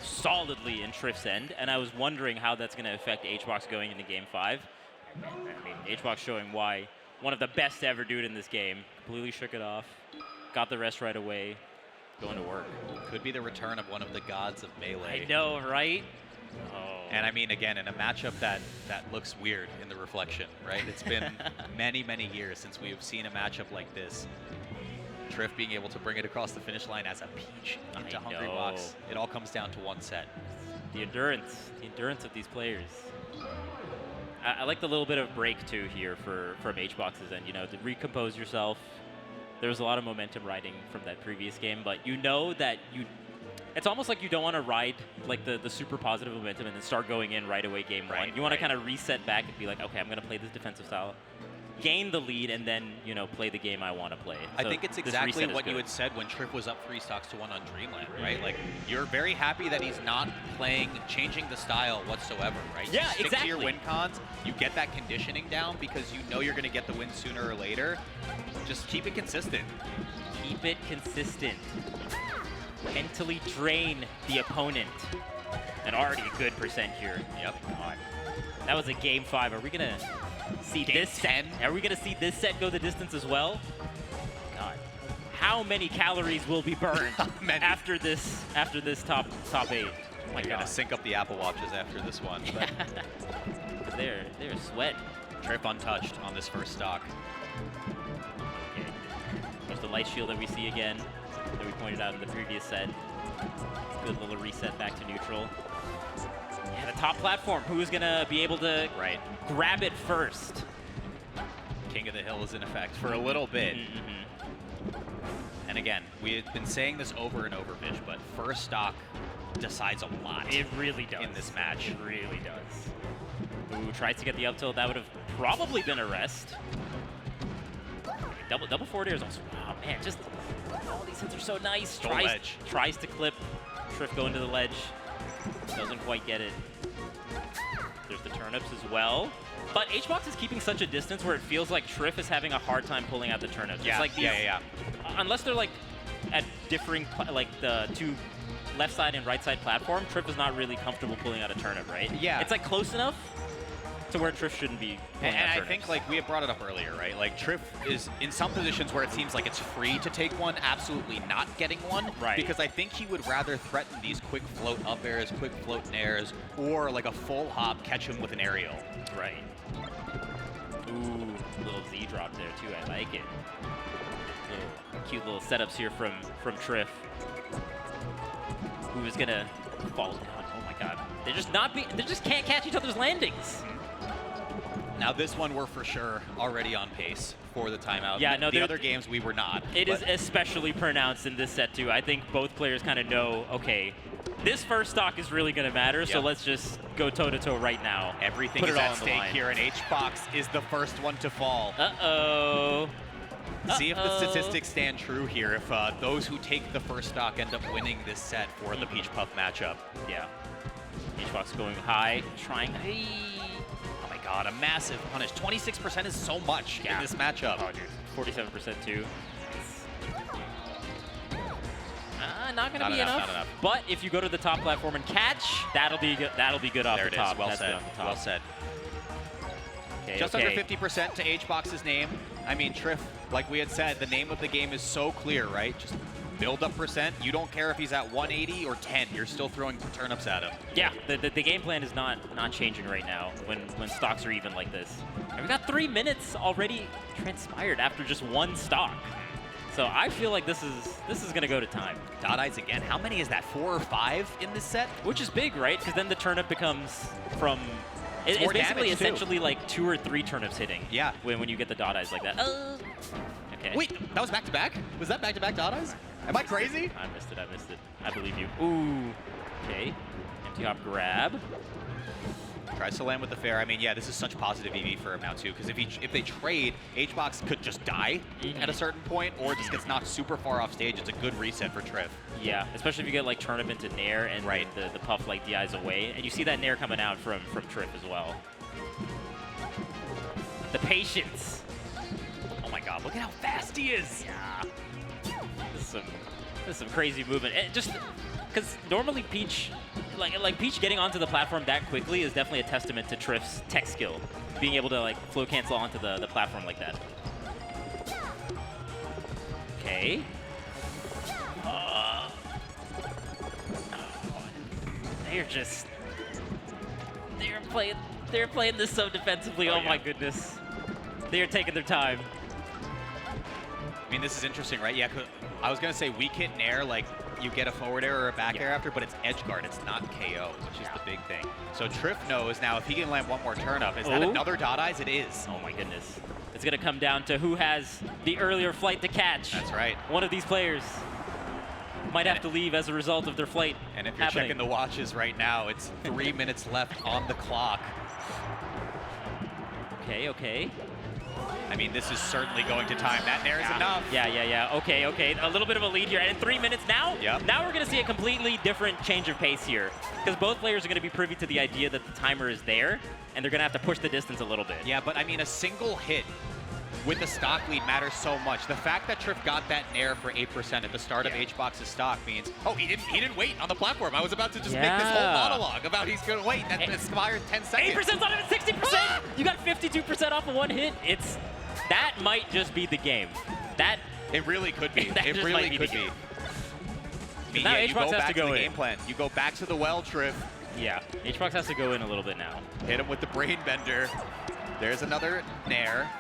solidly in Trif's end, and I was wondering how that's going to affect HBox going into game 5. I mean, HBox showing why one of the best to ever do it in this game. Completely shook it off, got the rest right away. Going to work. Could be the return of one of the gods of Melee. I know, right? Oh. And I mean, again, in a matchup that looks weird in the reflection, right? It's been many, many years since we have seen a matchup like this. Trif being able to bring it across the finish line as a Peach into Hungrybox. It all comes down to one set. The endurance of these players. I like the little bit of break, too, here from HBox's end, you know, to recompose yourself. There was a lot of momentum riding from that previous game, but you know that it's almost like you don't want to ride like the super positive momentum and then start going in right away game 1. You want to kind of reset back and be like, okay, I'm going to play this defensive style, gain the lead, and then, you know, play the game I want to play. So I think it's exactly what you had said when Trif was up 3 stocks to 1 on Dreamland, right? Like, you're very happy that he's not changing the style whatsoever, right? Yeah, you stick to your win cons, you get that conditioning down because you know you're going to get the win sooner or later. Just keep it consistent. Keep it consistent. Mentally drain the opponent. And already a good percent here. Yep. God. That was a game 5. Are we going to see this set? Are we going to see this set go the distance as well? God. How many calories will be burned after this top 8? I'm going to sync up the Apple Watches after this one. But they're sweating. Trif untouched on this first stock. Okay. There's the light shield that we see again that we pointed out in the previous set. Good little reset back to neutral. Yeah, the top platform. Who's going to be able to grab it first? King of the Hill is in effect for a little bit. And again, we had been saying this over and over, Vish, but first stock decides a lot. It really does. In this match. It really does. Ooh, tries to get the up tilt. That would have probably been a rest. Double forward air is also, oh man, just all these hits are so nice. Tries to clip. Trif going to the ledge. Doesn't quite get it. There's the turnips as well. But HBox is keeping such a distance where it feels like Trif is having a hard time pulling out the turnips. Yeah, it's like these, unless they're like at differing, like the 2 left side and right side platform, Trif is not really comfortable pulling out a turnip, right? Yeah. It's like close enough to where Trif shouldn't be pulling out And I turnips. think, like, we had brought it up earlier, right? Like, Trif is in some positions where it seems like it's free to take one, absolutely not getting one. Right. Because I think he would rather threaten these quick float up airs, quick float nairs, or like a full hop, catch him with an aerial. Right. Ooh, little Z drop there too. I like it. Cute little setups here from Trif, who is gonna falls down. Oh my god. They just can't catch each other's landings. Now this one we're for sure already on pace for the timeout. Yeah, no, the other games we were not. It is especially pronounced in this set too. I think both players kind of know, okay, this first stock is really going to matter, so let's just go toe-to-toe right now. Everything Put is it all at on the stake line. here, and H-Box is the first one to fall. Uh-oh. See if the statistics stand true here, if those who take the first stock end up winning this set for the Peach Puff matchup. Yeah. H-Box going high, trying. Oh my god, a massive punish. 26% is so much in this matchup. Oh, dude. 47% too. Not gonna be enough. Not enough. But if you go to the top platform and catch, that'll be good. That'll be good off There the it is. top. Well That's said. good off the top. Well said. Okay, Just under 50% to H-Box's name. I mean, Trif, like we had said, the name of the game is so clear, right? Just build up percent. You don't care if he's at 180 or 10. You're still throwing turnips at him. Yeah, the game plan is not changing right now when stocks are even like this. And we got 3 minutes already transpired after just one stock. So I feel like this is gonna go to time. Dot eyes again. How many is that? 4 or 5 in this set? Which is big, right? Because then the turnip becomes from it's more basically damage, too. essentially like 2 or 3 turnips hitting. Yeah. When you get the dot eyes like that. Okay. Wait, that was back to back? Was that back to back dot eyes? Am I crazy? I missed it. I believe you. Ooh. Okay. Empty hop grab. Tries to land with the fair. I mean, yeah, this is such positive EV for him now, too, because if they trade, H-Box could just die at a certain point, or just gets knocked super far off stage. It's a good reset for Trif. Yeah, especially if you get like turnip into Nair and the puff like the eyes away. And you see that Nair coming out from Trif as well. The patience. Oh my god, look at how fast he is. Yeah. This is some crazy movement. Just because normally Peach, like Peach getting onto the platform that quickly is definitely a testament to Trif's tech skill, being able to like flow cancel onto the platform like that. Okay. They're playing this so defensively. Oh my goodness. They are taking their time. I mean, this is interesting, right? Yeah, I was going to say weak hit Nair, like you get a forward air or a back air after, but it's edge guard. It's not KO, which is the big thing. So Trif knows now if he can land one more turn up, is that another dot eyes? It is. Oh my goodness. It's going to come down to who has the earlier flight to catch. That's right. One of these players might have to leave as a result of their flight. And if you're checking the watches right now, it's 3 minutes left on the clock. Okay. I mean, this is certainly going to time. That Nair is enough. Yeah. Okay. A little bit of a lead here. And in 3 minutes now, Yep. Now we're going to see a completely different change of pace here. Because both players are going to be privy to the idea that the timer is there, and they're going to have to push the distance a little bit. Yeah, but I mean, a single hit with the stock lead matters so much. The fact that Trif got that Nair for 8% at the start of H-Box's stock means, he didn't wait on the platform. I was about to just make this whole monologue about he's going to wait. That expires 10 seconds. 8%'s not even 60%! You got 52% off of one hit. That might just be the game. It really could be. That It just really might be could the be. game. I mean, Now you H-Box go has back to go the in. game plan. You go back to the well, Trif. Yeah, H-Box has to go in a little bit now. Hit him with the brain bender. There's another Nair.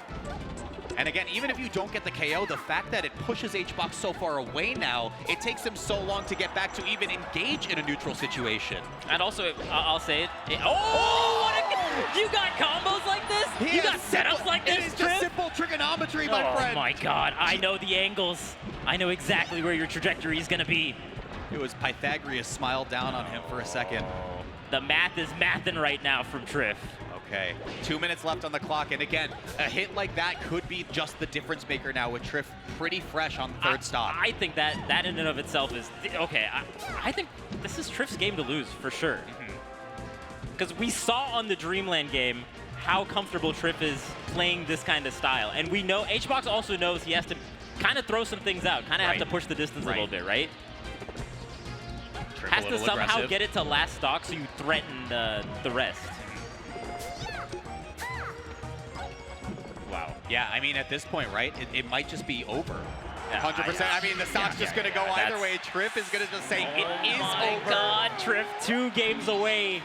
And again, even if you don't get the KO, the fact that it pushes H-Box so far away now, it takes him so long to get back to even engage in a neutral situation. And also, I'll say it. You got combos like this? You got setups like this, It is just simple trigonometry, my friend. Oh my god, I know the angles. I know exactly where your trajectory is going to be. It was Pythagoras smiled down on him for a second. The math is mathin' right now from Trif. Okay, 2 minutes left on the clock, and again, a hit like that could be just the difference maker now with Trif pretty fresh on the third stop. I think that in and of itself is, okay, I think this is Trif's game to lose, for sure. Because we saw on the Dreamland game how comfortable Trif is playing this kind of style. And we know, H-Box also knows he has to kind of throw some things out, kind of have to push the distance a little bit, right? Trif Has to somehow get it to last stock so you threaten the rest. Wow. Yeah, I mean, at this point, right, it might just be over. 100%. I mean, the stock's just going to go either way. Trif is going to just say, it is over. Oh my god, Trif 2 games away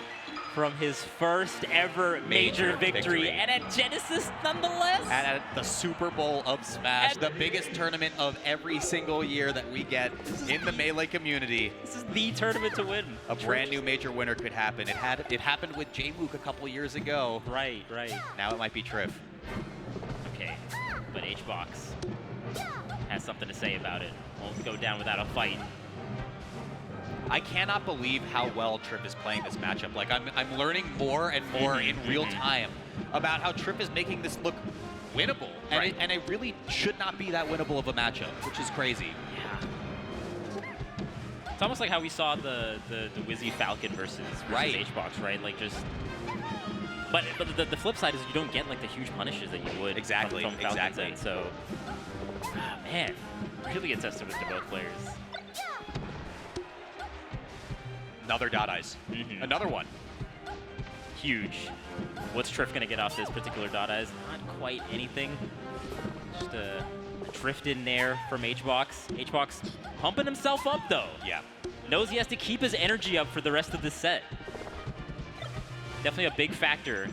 from his first ever major victory, and at Genesis nonetheless. At the Super Bowl of Smash, the biggest tournament of every single year that we get in the Melee community. This is the tournament to win. A brand new major winner could happen. It happened with J-Mook a couple years ago. Right, right. Now it might be Trif. Okay, but HBox has something to say about it. Won't go down without a fight. I cannot believe how well Trif is playing this matchup. Like, I'm learning more and more in real time about how Trif is making this look winnable. And, and it really should not be that winnable of a matchup, which is crazy. Yeah. It's almost like how we saw the Wizzy Falcon versus HBox, right? Like, just... But the flip side is you don't get, like, the huge punishes that you would from Falcon's end. So, man, really a testament to both players. Another dot ice. Another one. Huge. What's Trif going to get off this particular dot ice? Not quite anything. Just a drift in there from HBox. HBox pumping himself up, though. Yeah. Knows he has to keep his energy up for the rest of the set. Definitely a big factor.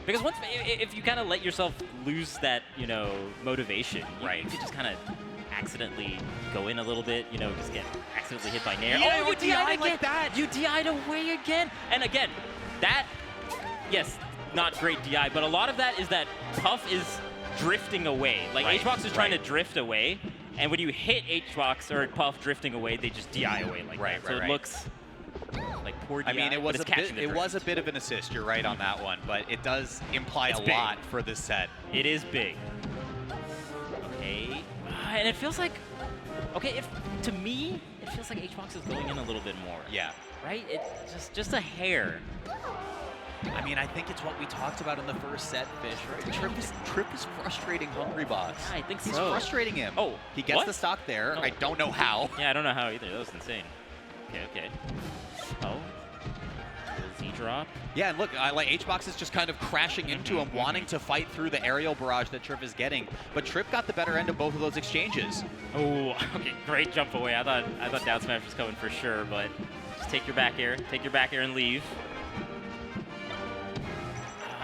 Because once, if you kind of let yourself lose that, you know, motivation, you could just kind of accidentally go in a little bit, you know, just get accidentally hit by Nair. Yeah, oh, you DI'd like that. You DI'd away again. And again, that, yes, not great DI, but a lot of that is that Puff is drifting away. Like, HBox is trying to drift away, and when you hit HBox or Puff drifting away, they just DI away like that. So it looks like poor DI. I mean, it was a bit of an assist. You're right on that one, but it does imply a lot for this set. It is big. Okay, and it feels like, to me, it feels like HBox is going in a little bit more. Yeah. Right? It's just a hair. I mean, I think it's what we talked about in the first set, Fish, right? Trif is frustrating Hungrybox. Yeah, I think He's so. frustrating him. Oh, he gets the stock there. I don't know how. Yeah, I don't know how either. That was insane. Okay. Oh. Z-drop. Yeah, and look, like HBox is just kind of crashing into him, wanting to fight through the aerial barrage that Trif is getting. But Trif got the better end of both of those exchanges. Oh, okay, great jump away. I thought down smash was coming for sure, but just take your back air, and leave.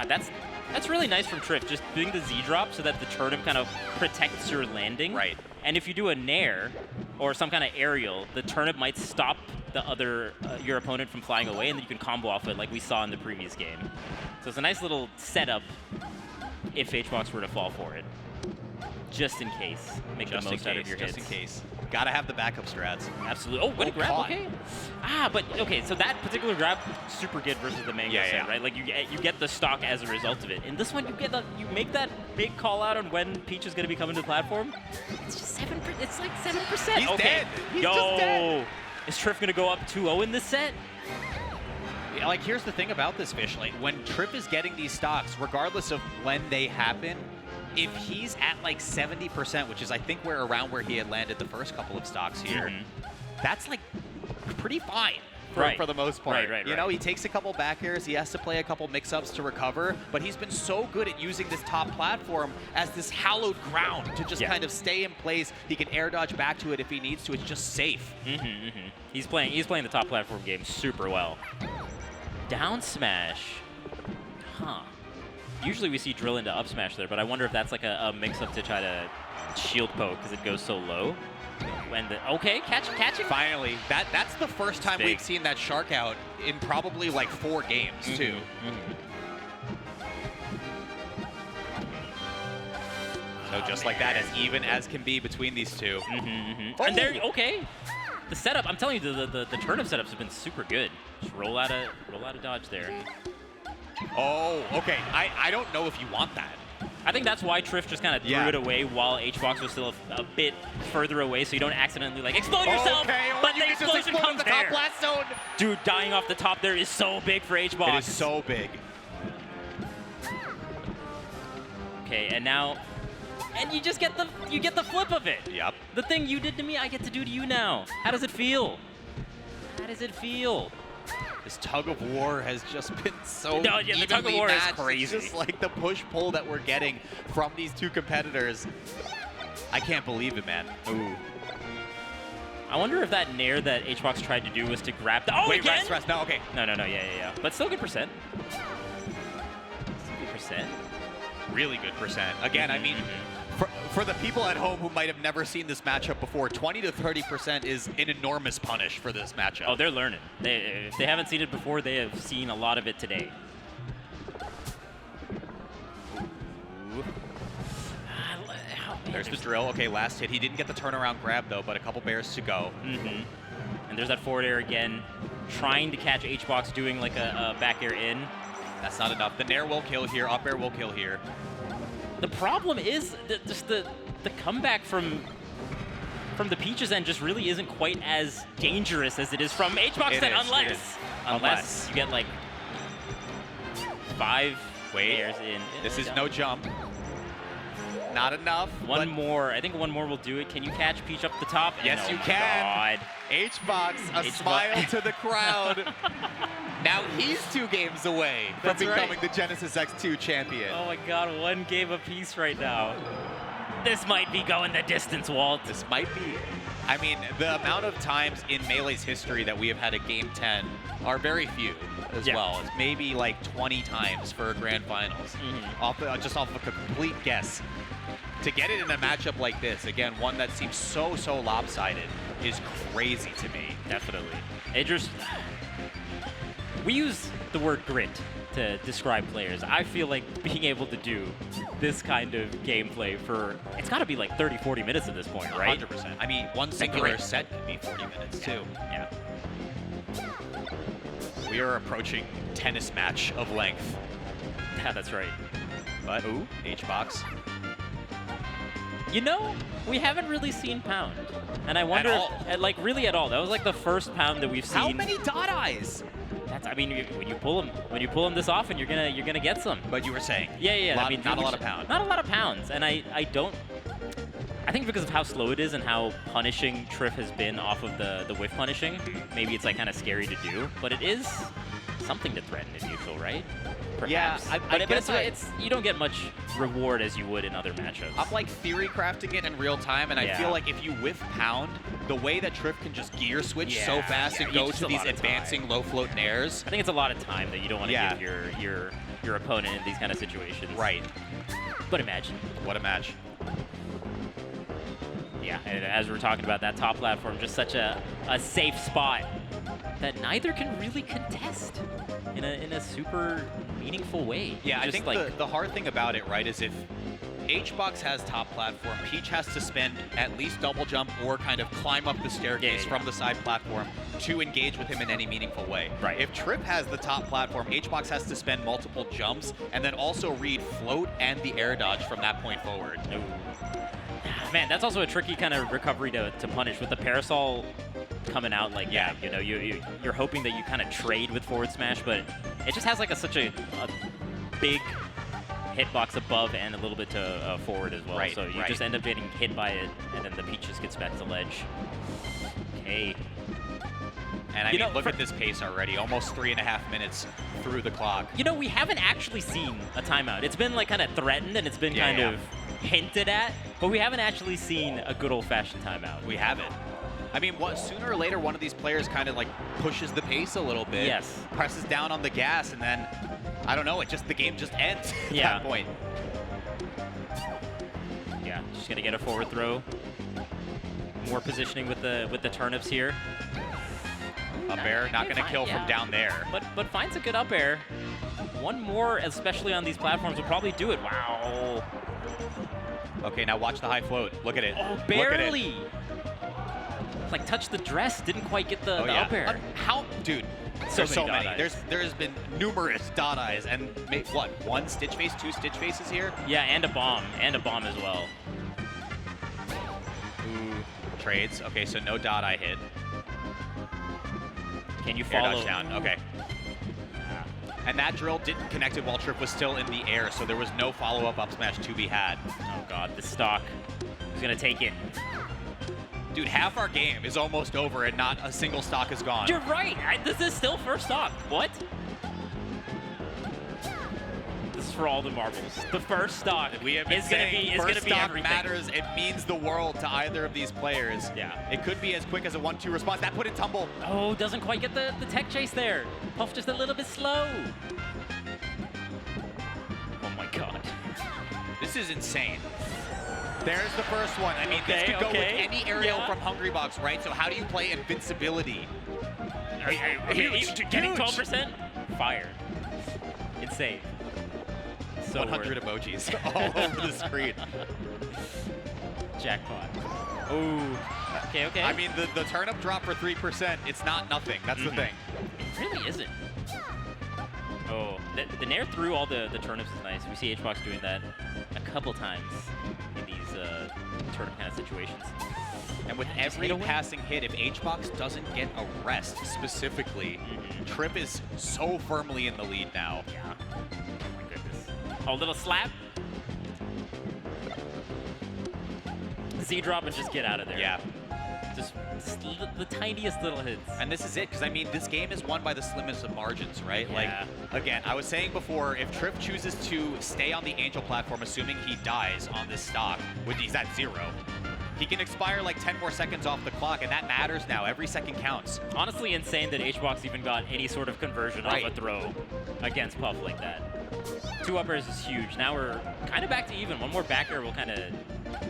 That's really nice from Trif, just doing the Z-drop so that the turnip kind of protects your landing. Right. And if you do a nair or some kind of aerial, the turnip might stop the other your opponent from flying away, and then you can combo off it like we saw in the previous game. So it's a nice little setup if HBox were to fall for it. Just in case. Make the most out of your hits. Just in case. Gotta have the backup strats. Absolutely. Oh, what a grab, okay. But, okay, so that particular grab, super good versus the mango set, right? Like, you get the stock as a result of it. In this one, you make that big call out on when Peach is going to be coming to the platform. It's just 7%. It's like 7%. He's dead. He's just dead. Is Trif going to go up 2-0 in this set? Like, here's the thing about this, Fish. Like, when Trif is getting these stocks, regardless of when they happen, if he's at like 70%, which is I think around where he had landed the first couple of stocks here, that's like pretty fine for the most part. You know, he takes a couple back airs, he has to play a couple mix-ups to recover, but he's been so good at using this top platform as this hallowed ground to just kind of stay in place. He can air dodge back to it if he needs to. It's just safe. He's playing the top platform game super well. Down smash. Huh. Usually we see drill into up smash there, but I wonder if that's like a mix-up to try to shield poke because it goes so low. Okay, catching. Finally, that's the first time we've seen that shark out in probably like 4 games too. So just like that, as even as can be between these two. And there, the setup. I'm telling you, the turnip setups have been super good. Just roll out a dodge there. Oh, okay. I don't know if you want that. I think that's why Trif just kind of threw it away while HBox was still a bit further away, so you don't accidentally like explode yourself. But the explosion comes there. Top blast zone. Dude, dying off the top there is so big for HBox. It is so big. Okay, and now, you just get the flip of it. Yep. The thing you did to me, I get to do to you now. How does it feel? This tug of war has just been so the tug of war is crazy. It's just like the push-pull that we're getting from these two competitors. I can't believe it, man. Ooh. I wonder if that nair that Hbox tried to do was to grab the. Oh, Wait, again? rest. No, okay. No. Yeah. But still good percent. Good percent. Really good percent. Again, I mean, for the people at home who might have never seen this matchup before, 20 to 30% is an enormous punish for this matchup. Oh, they're learning. If they haven't seen it before, they have seen a lot of it today. There's the drill. Okay, last hit. He didn't get the turnaround grab, though, but a couple bears to go. And there's that forward air again, trying to catch Hbox doing like a back air in. That's not enough. The nair will kill here. Up air will kill here. The problem is just the comeback from the Peaches end just really isn't quite as dangerous as it is from Hbox then, unless you get like 5 airs in. This is no jump. Not enough. One more. I think one more will do it. Can you catch Peach up the top? Yes, oh you can. God. Hbox, a smile to the crowd. Now he's 2 games away from becoming the Genesis X2 champion. Oh my God, 1 game apiece right now. This might be going the distance, Walt. This might be. I mean, the amount of times in Melee's history that we have had a Game 10 are very few as well. It's maybe like 20 times for Grand Finals, just off of a complete guess. To get it in a matchup like this, again, one that seems so lopsided, is crazy to me. Definitely. We use the word grit to describe players. I feel like being able to do this kind of gameplay for, it's got to be like 30, 40 minutes at this point, right? 100%. I mean, one singular set could be 40 minutes, too. Yeah. We are approaching tennis match of length. Yeah, that's right. But, Hbox. You know, we haven't really seen Pound. And I wonder, like, really at all. That was like the first Pound that we've seen. How many dot eyes? I mean, when you pull them this often, you're gonna get some. But you were saying, yeah. I mean, not a lot of pounds. Not a lot of pounds, and I think because of how slow it is and how punishing Trif has been off of the whiff punishing, maybe it's like kind of scary to do. But it is something to threaten in neutral, right? Perhaps. Yeah, but it's you don't get much reward as you would in other matchups. I'm like theory crafting it in real time, and I feel like if you whiff Pound, the way that Trif can just gear switch so fast and go to these advancing low float nairs. I think it's a lot of time that you don't want to give your opponent in these kind of situations. Right. But imagine. What a match. Yeah, and as we're talking about that top platform, just such a safe spot that neither can really contest in a super meaningful way. Yeah, I think the hard thing about it, right, is if Hbox has top platform, Peach has to spend at least double jump or kind of climb up the staircase from the side platform to engage with him in any meaningful way. Right. If Trif has the top platform, Hbox has to spend multiple jumps and then also read float and the air dodge from that point forward. No. Man, that's also a tricky kind of recovery to punish with the parasol coming out like that. You know, you're hoping that you kind of trade with forward smash, but it just has like such a big hitbox above and a little bit to forward as well. Right, so you just end up getting hit by it, and then the Peach just gets back to the ledge. Okay. And I mean, look at this pace already. Almost 3.5 minutes through the clock. You know, we haven't actually seen a timeout. It's been like kind of threatened and it's been kind of hinted at, but we haven't actually seen a good old-fashioned timeout. We haven't. I mean, sooner or later, one of these players kind of like pushes the pace a little bit. Yes. Presses down on the gas, and then, I don't know, the game just ends at that point. Yeah, just gonna get a forward throw. More positioning with the turnips here. Up air, not gonna kill from down there. But finds a good up air. One more, especially on these platforms, will probably do it. Wow. Okay, now watch the high float. Look at it. Oh, barely. Like touched the dress, didn't quite get the up air. How, dude? So many. There's been numerous dot eyes, and what? 1 stitch face, 2 stitch faces here. Yeah, and a bomb as well. Ooh, trades. Okay, so no dot eye hit. Can you follow? Air dodge down. Okay. And that drill didn't connect it while Trif was still in the air, so there was no follow-up up smash to be had. Oh god, the stock. He's gonna take it. Dude, half our game is almost over and not a single stock is gone. You're right. This is still first stock. What? This is for all the marbles. The first stock We have been is going to saying be first stock everything. matters. It means the world to either of these players. Yeah. It could be as quick as a 1-2 response. That put in tumble. Oh, doesn't quite get the tech chase there. Puff just a little bit slow. Oh my god. This is insane. There's the first one. I mean, this Okay, could go okay. with any aerial Yeah. from Hungrybox, right? So how do you play invincibility? Huge. Getting 12%? Fire. Insane. So 100 emojis all over the screen. Jackpot. Ooh. Okay, okay. I mean, the turnip drop for 3%, it's not nothing. That's the thing. It really isn't. Oh, the nair through all the turnips is nice. We see HBox doing that a couple times in these turnip kind of situations. And with Just every hit away. passing hit, if HBox doesn't get a rest specifically, Trif is so firmly in the lead now. Yeah. Oh my goodness. Oh, little slap. Z drop and just get out of there. Yeah. Just the tiniest little hits. And this is it, because I mean, this game is won by the slimmest of margins, right? Yeah. Like, again, I was saying before, if Trif chooses to stay on the Angel platform, assuming he dies on this stock, he's at 0, he can expire like 10 more seconds off the clock, and that matters now. Every second counts. Honestly insane that HBox even got any sort of conversion Right. off a throw against Puff like that. 2 uppers is huge. Now we're kind of back to even. One more back air will kind of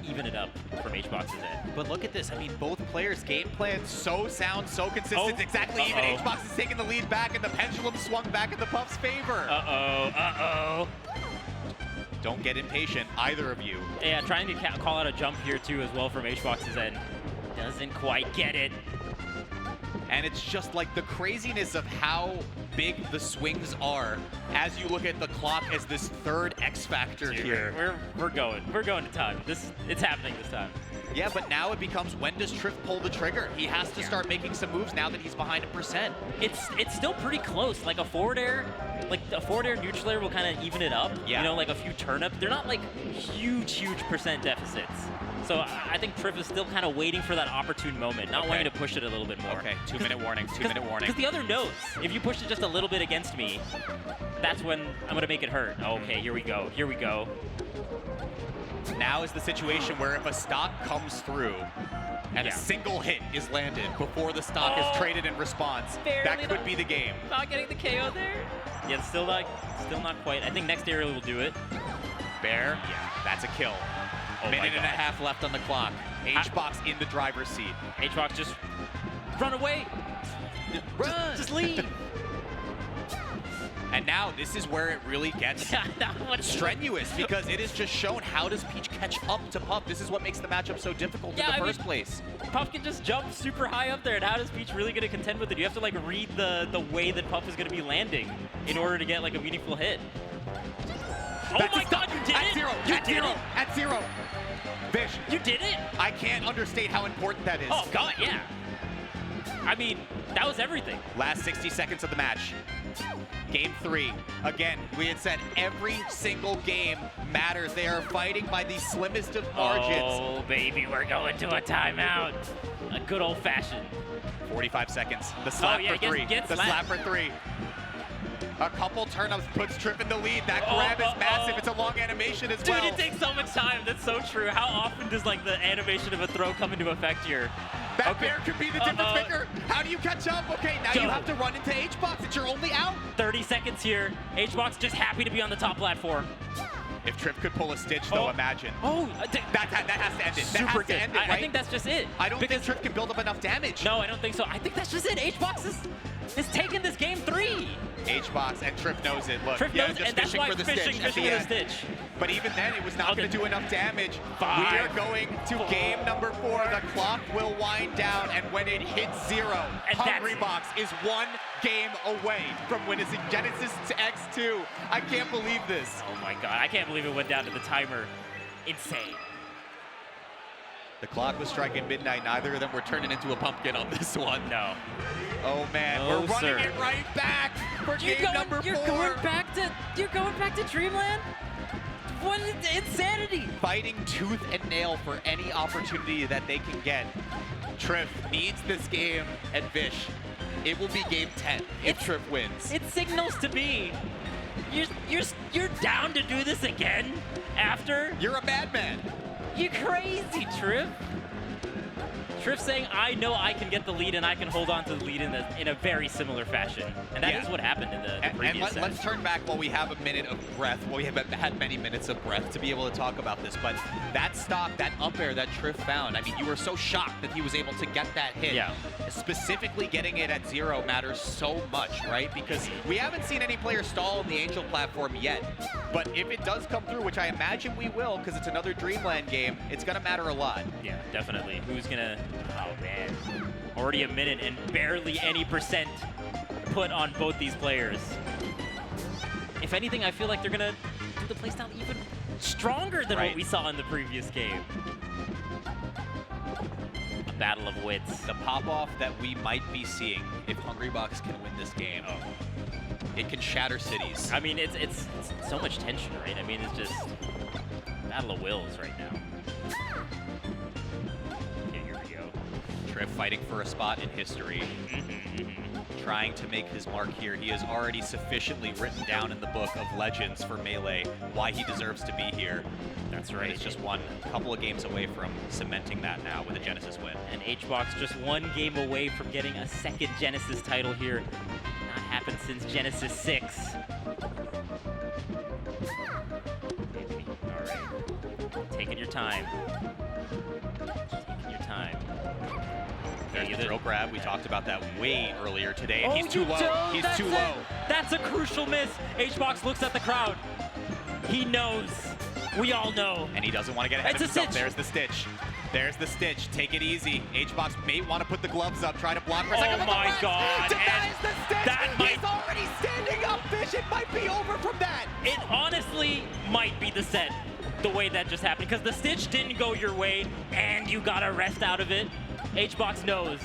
even it up from HBox's end. But look at this. I mean, both players' game plans so sound, so consistent. Oh. It's exactly even. Uh-oh. HBox is taking the lead back, and the pendulum swung back in the Puff's favor. Uh-oh, uh-oh. Don't get impatient, either of you. Yeah, trying to call out a jump here too as well from HBox's end. Doesn't quite get it. And it's just like the craziness of how big the swings are as you look at the clock as this third X factor here. We're going to time. It's happening this time. Yeah, but now it becomes, when does Trif pull the trigger? He has to start making some moves now that he's behind a percent. It's still pretty close. Like a forward air neutral air will kind of even it up. Yeah. You know, like a few turnip. They're not like huge percent deficits. So I think Trif is still kind of waiting for that opportune moment, not wanting to push it a little bit more. Okay, 2-minute warning, 2-minute warning. Because the other knows, if you push it just a little bit against me, that's when I'm going to make it hurt. Okay, here we go. Here we go. Now is the situation where if a stock comes through and a single hit is landed before the stock is traded in response, that could be the game. Not getting the KO there. Yeah, still not quite. I think next aerial will do it. Bear, that's a kill. Oh Minute my and a God. half left on the clock. HBox in the driver's seat. HBox just run away. Run! Just leave. And now this is where it really gets strenuous, because it is just shown how does Peach catch up to Puff. This is what makes the matchup so difficult in the first place. Puff can just jump super high up there, and how does Peach really going to contend with it? You have to like read the way that Puff is going to be landing in order to get like a meaningful hit. Oh my God, you did at it! Zero, You at did zero, it! at 0. Vish, You did it! I can't understate how important that is. Oh God, yeah. I mean, that was everything. Last 60 seconds of the match. Game 3. Again, we had said every single game matters. They are fighting by the slimmest of margins. Oh, baby, we're going to a timeout. A good old-fashioned. 45 seconds. The slap for 3. The slap for 3. A couple turnips puts Trif in the lead. That grab is massive. It's a long animation as well. Dude, it takes so much time. That's so true. How often does like the animation of a throw come into effect here? That bear could be the difference maker. How do you catch up? Okay, now you have to run into HBox. It's your only out. 30 seconds here. HBox just happy to be on the top platform. If Trif could pull a stitch, though, imagine. That has to end it. That has to end it, right? I think that's just it. I don't think Trif can build up enough damage. No, I don't think so. I think that's just it. HBox is taking this game 3. HBox and Trif knows it. Look, Trif knows, just and that's fishing why for the fishing stitch. for the stitch. But even then, it was not going to do enough damage. 5, We are going to game number 4. The clock will wind down, and when it hits 0, Hungrybox is 1 game away from winning Genesis to X2. I can't believe this. Oh my God, I can't believe it went down to the timer. Insane. The clock was striking midnight. Neither of them were turning into a pumpkin on this one. No. Oh man, No, we're running sir. it right back for game number 4. You're going back to Dreamland? What insanity! Fighting tooth and nail for any opportunity that they can get. Trif needs this game at Vish. It will be game 10 if Trif wins. It signals to me You're down to do this again after? You're a madman. You crazy, Trif. Trif saying, I know I can get the lead and I can hold on to the lead in a very similar fashion. And that is what happened in the previous set. Let's turn back while we have a minute of breath. Well, we haven't had many minutes of breath to be able to talk about this. But that stock, that up air that Trif found, I mean, you were so shocked that he was able to get that hit. Yeah. Specifically getting it at 0 matters so much, right? Because we haven't seen any player stall on the Angel platform yet. But if it does come through, which I imagine we will, because it's another Dreamland game, it's going to matter a lot. Yeah, definitely. Who's going to... Oh, man. Already a minute and barely any percent put on both these players. If anything, I feel like they're going to do the playstyle even stronger than what we saw in the previous game. A battle of wits. The pop-off that we might be seeing if Hungrybox can win this game, it can shatter cities. I mean, it's so much tension, right? I mean, it's just battle of wills right now. Okay, here we go. Trif fighting for a spot in history. Trying to make his mark here. He has already sufficiently written down in the book of legends for Melee why he deserves to be here. That's right. And it's just one couple of games away from cementing that now with a Genesis win. And HBox just one game away from getting a second Genesis title here. Not happened since Genesis 6. All right. Taking your time. Taking your time. There's the drill grab. We talked about that way earlier today, and Oh, he's too low. He's too low. That's a crucial miss. HBox looks at the crowd. He knows. We all know. And he doesn't want to get ahead of It's himself. a There's the stitch. There's the stitch. Take it easy. HBox may want to put the gloves up, try to block for a second. Oh my God. Denies the stitch. That He's already standing up, Fish. It might be over from that. It honestly might be the set, the way that just happened, because the stitch didn't go your way, and you got a rest out of it. HBox knows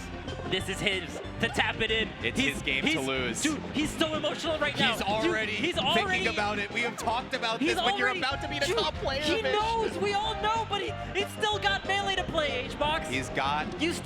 this is his to tap it in. It's his game to lose. Dude, he's so emotional right now. He's already thinking about it. We have talked about this when you're about to be the top player. He knows. We all know, but he's still got Melee to play, HBox. He's got... He's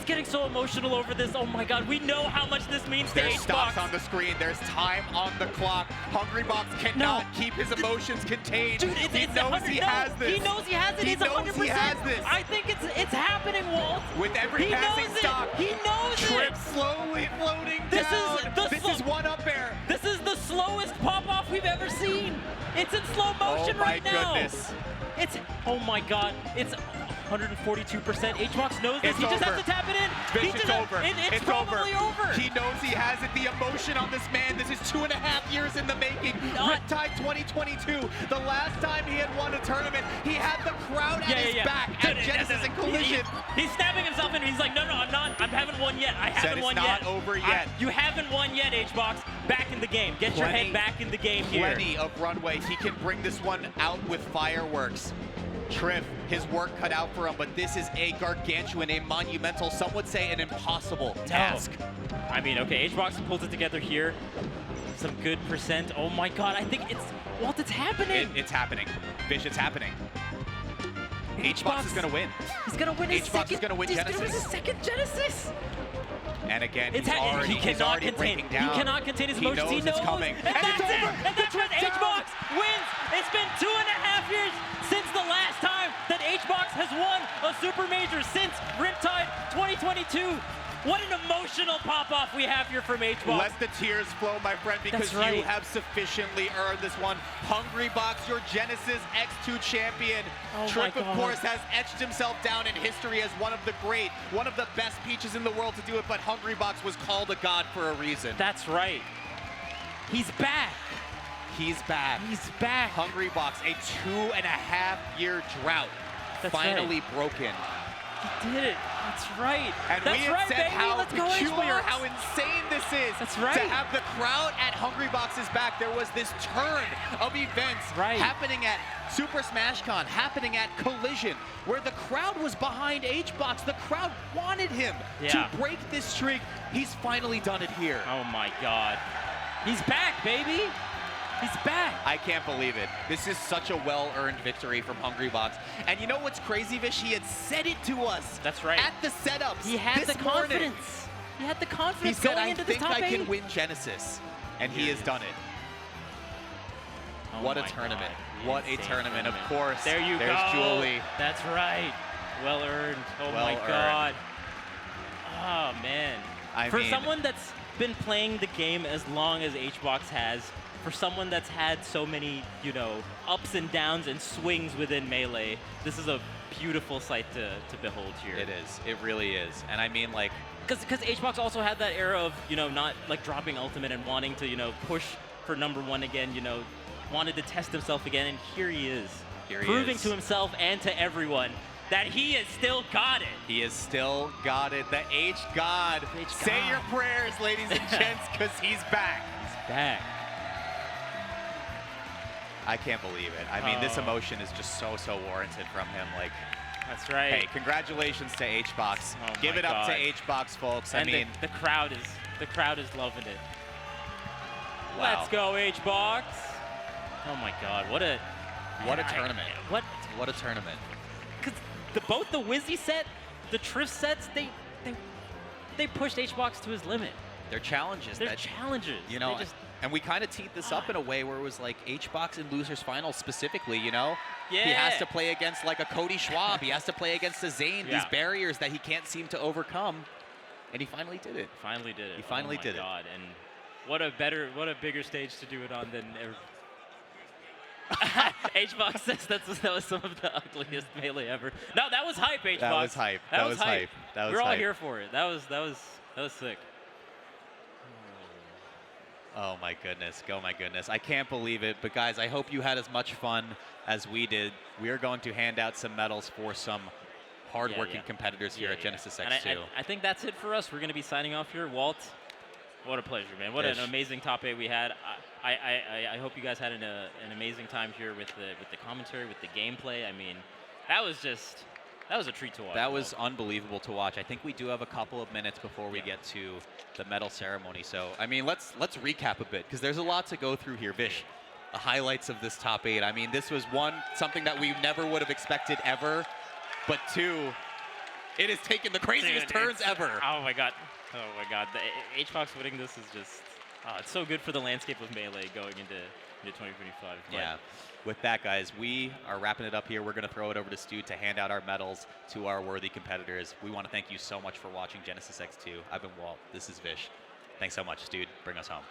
getting so emotional over this. Oh my God, we know how much this means to HBox. There's stops on the screen. There's time on the clock. Hungrybox cannot keep his emotions contained. Dude, he knows he has this. He knows he has it. He He's knows 100%. he has this. I think it's happening, Walt. With every passing stock. He knows Trif it. slowly floating This down. This is one up air. This is the slowest pop-off we've ever seen. It's in slow motion right now. Oh my goodness. Oh my God. It's 142%. HBox knows this. It's he just over. has to tap it in. Fish, it's over. It's probably over. He knows he has it. The emotion on this man. This is 2.5 years in the making. Riptide 2022. The last time he had won a tournament, he had the crowd at his back at Genesis and Collision. He's stabbing himself in. He's like, no, I'm not. I haven't won yet. I haven't won yet. It's not over yet. You haven't won yet, HBox. Back in the game. Get your head back in the game here. Plenty of runway. He can bring this one out with fireworks. Trif, his work cut out for him, but this is a gargantuan, a monumental, some would say an impossible task. I mean, okay, HBox pulls it together here. Some good percent. Oh my God, I think Walt, it's happening. It's happening. Fish, it's happening. HBox is going to win. He's going to win his second. HBox is going to win Genesis. He's going to win his second Genesis. And again, he cannot contain his emotions. He knows it's coming. And that's it. And that's when HBox wins. It's been 2.5 years since the last time that HBox has won a Super Major, since Riptide 2022. What an emotional pop-off we have here from HBox. Let the tears flow, my friend, because you have sufficiently earned this one. Hungrybox, your Genesis X2 champion. Trif, of course, has etched himself down in history as one of the great, one of the best Peaches in the world to do it, but Hungrybox was called a god for a reason. That's right. He's back. He's back. He's back. Hungrybox, a 2.5-year drought, finally broken. He did it. That's right. And we have said how peculiar, how insane this is. That's right. To have the crowd at Hungrybox's back. There was this turn of events happening at Super Smash Con, happening at Collision, where the crowd was behind HBox. The crowd wanted him to break this streak. He's finally done it here. Oh my God. He's back, baby. He's back. I can't believe it. This is such a well-earned victory from Hungrybox. And you know what's crazy, Vish? He had said it to us. That's right. At the setups. He had the confidence. He had the confidence going into the top 8. I think I can win Genesis. And he has done it. Oh What a my tournament. God. What a Insane tournament. Of tournament. course. There you There's go. Julie. That's right. Well earned. Oh Well my earned. God. Oh, man. I For mean, someone that's been playing the game as long as HBox has, for someone that's had so many, you know, ups and downs and swings within Melee, this is a beautiful sight to behold here. it is. It really is. And I mean, like, Because HBox also had that era of, you know, not like dropping ultimate and wanting to, you know, push for #1 again, you know, wanted to test himself again, and here he is. Here he proving is. to himself and to everyone that he has still got it. he has still got it. The H-God. H-God. Say your prayers, ladies and gents, because he's back. He's back. I can't believe it. I mean, this Oh. emotion is just so warranted from him. Like, That's right. hey, congratulations to HBox. Oh Give my it up to God. HBox, folks. And I mean, the crowd is loving it. wow. Let's go, HBox. Oh my God, what a tournament. What a tournament. Because both the Wizzy set, the Trif sets, they pushed HBox to his limit. They're challenges. They're that, challenges. You know, They just, and we kind of teed this up in a way where it was like HBox in Losers Finals specifically, you know? yeah. He has to play against like a Cody Schwab. He has to play against a Zane, Yeah. these barriers that he can't seem to overcome. And he finally did it. Finally did it. He finally did it. Oh my God, and what a bigger stage to do it on than HBox says that was some of the ugliest Melee ever. No, that was hype, HBox. That was hype. That was hype. That was We're all hype. here for it. That was sick. Oh my goodness, oh my goodness. I can't believe it, but guys, I hope you had as much fun as we did. We are going to hand out some medals for some hardworking competitors here at Genesis And X2. I think that's it for us. We're going to be signing off here. Walt, what a pleasure, man. What an Ish. amazing top 8 we had. I hope you guys had an amazing time here with the commentary, with the gameplay. I mean, that was a treat to watch. That was unbelievable to watch. I think we do have a couple of minutes before we get to the medal ceremony. So, I mean, let's recap a bit because there's a lot to go through here. Vish, the highlights of this top 8. I mean, this was one, something that we never would have expected ever, but two, it has taken the craziest turns ever. Oh my God. The HBox winning this is just, it's so good for the landscape of Melee going into 2025. But Yeah. With that, guys, we are wrapping it up here. We're going to throw it over to Stu to hand out our medals to our worthy competitors. We want to thank you so much for watching Genesis X2. I've been Walt. This is Vish. Thanks so much, Stu. Bring us home.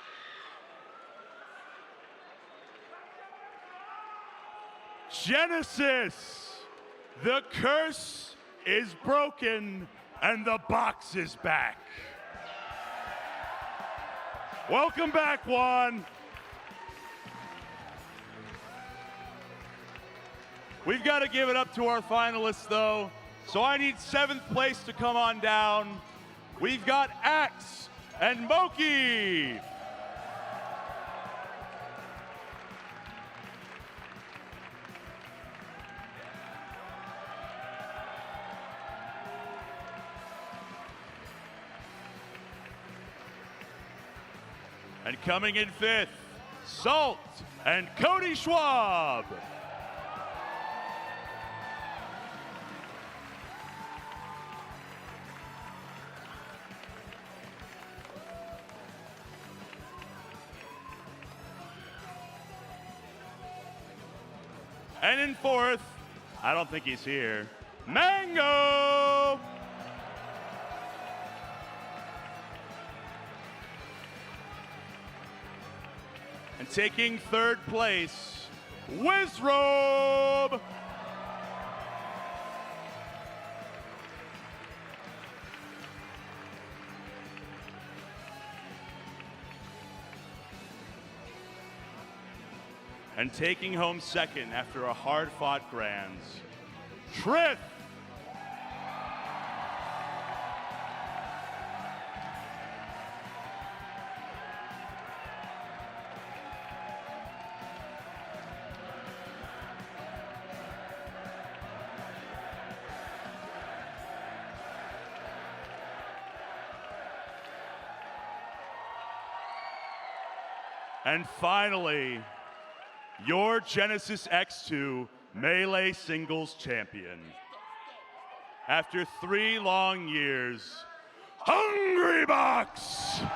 Genesis, the curse is broken and the box is back. Welcome back, Juan. We've got to give it up to our finalists, though. So I need 7th place to come on down. We've got Axe and Moki. And coming in 5th, Salt and Cody Schwab. And in 4th, I don't think he's here, Mango! And taking 3rd place, Wizrobe! And taking home 2nd after a hard-fought grands, Trif! And finally, your Genesis X2 Melee Singles Champion. After 3 long years, Hungrybox!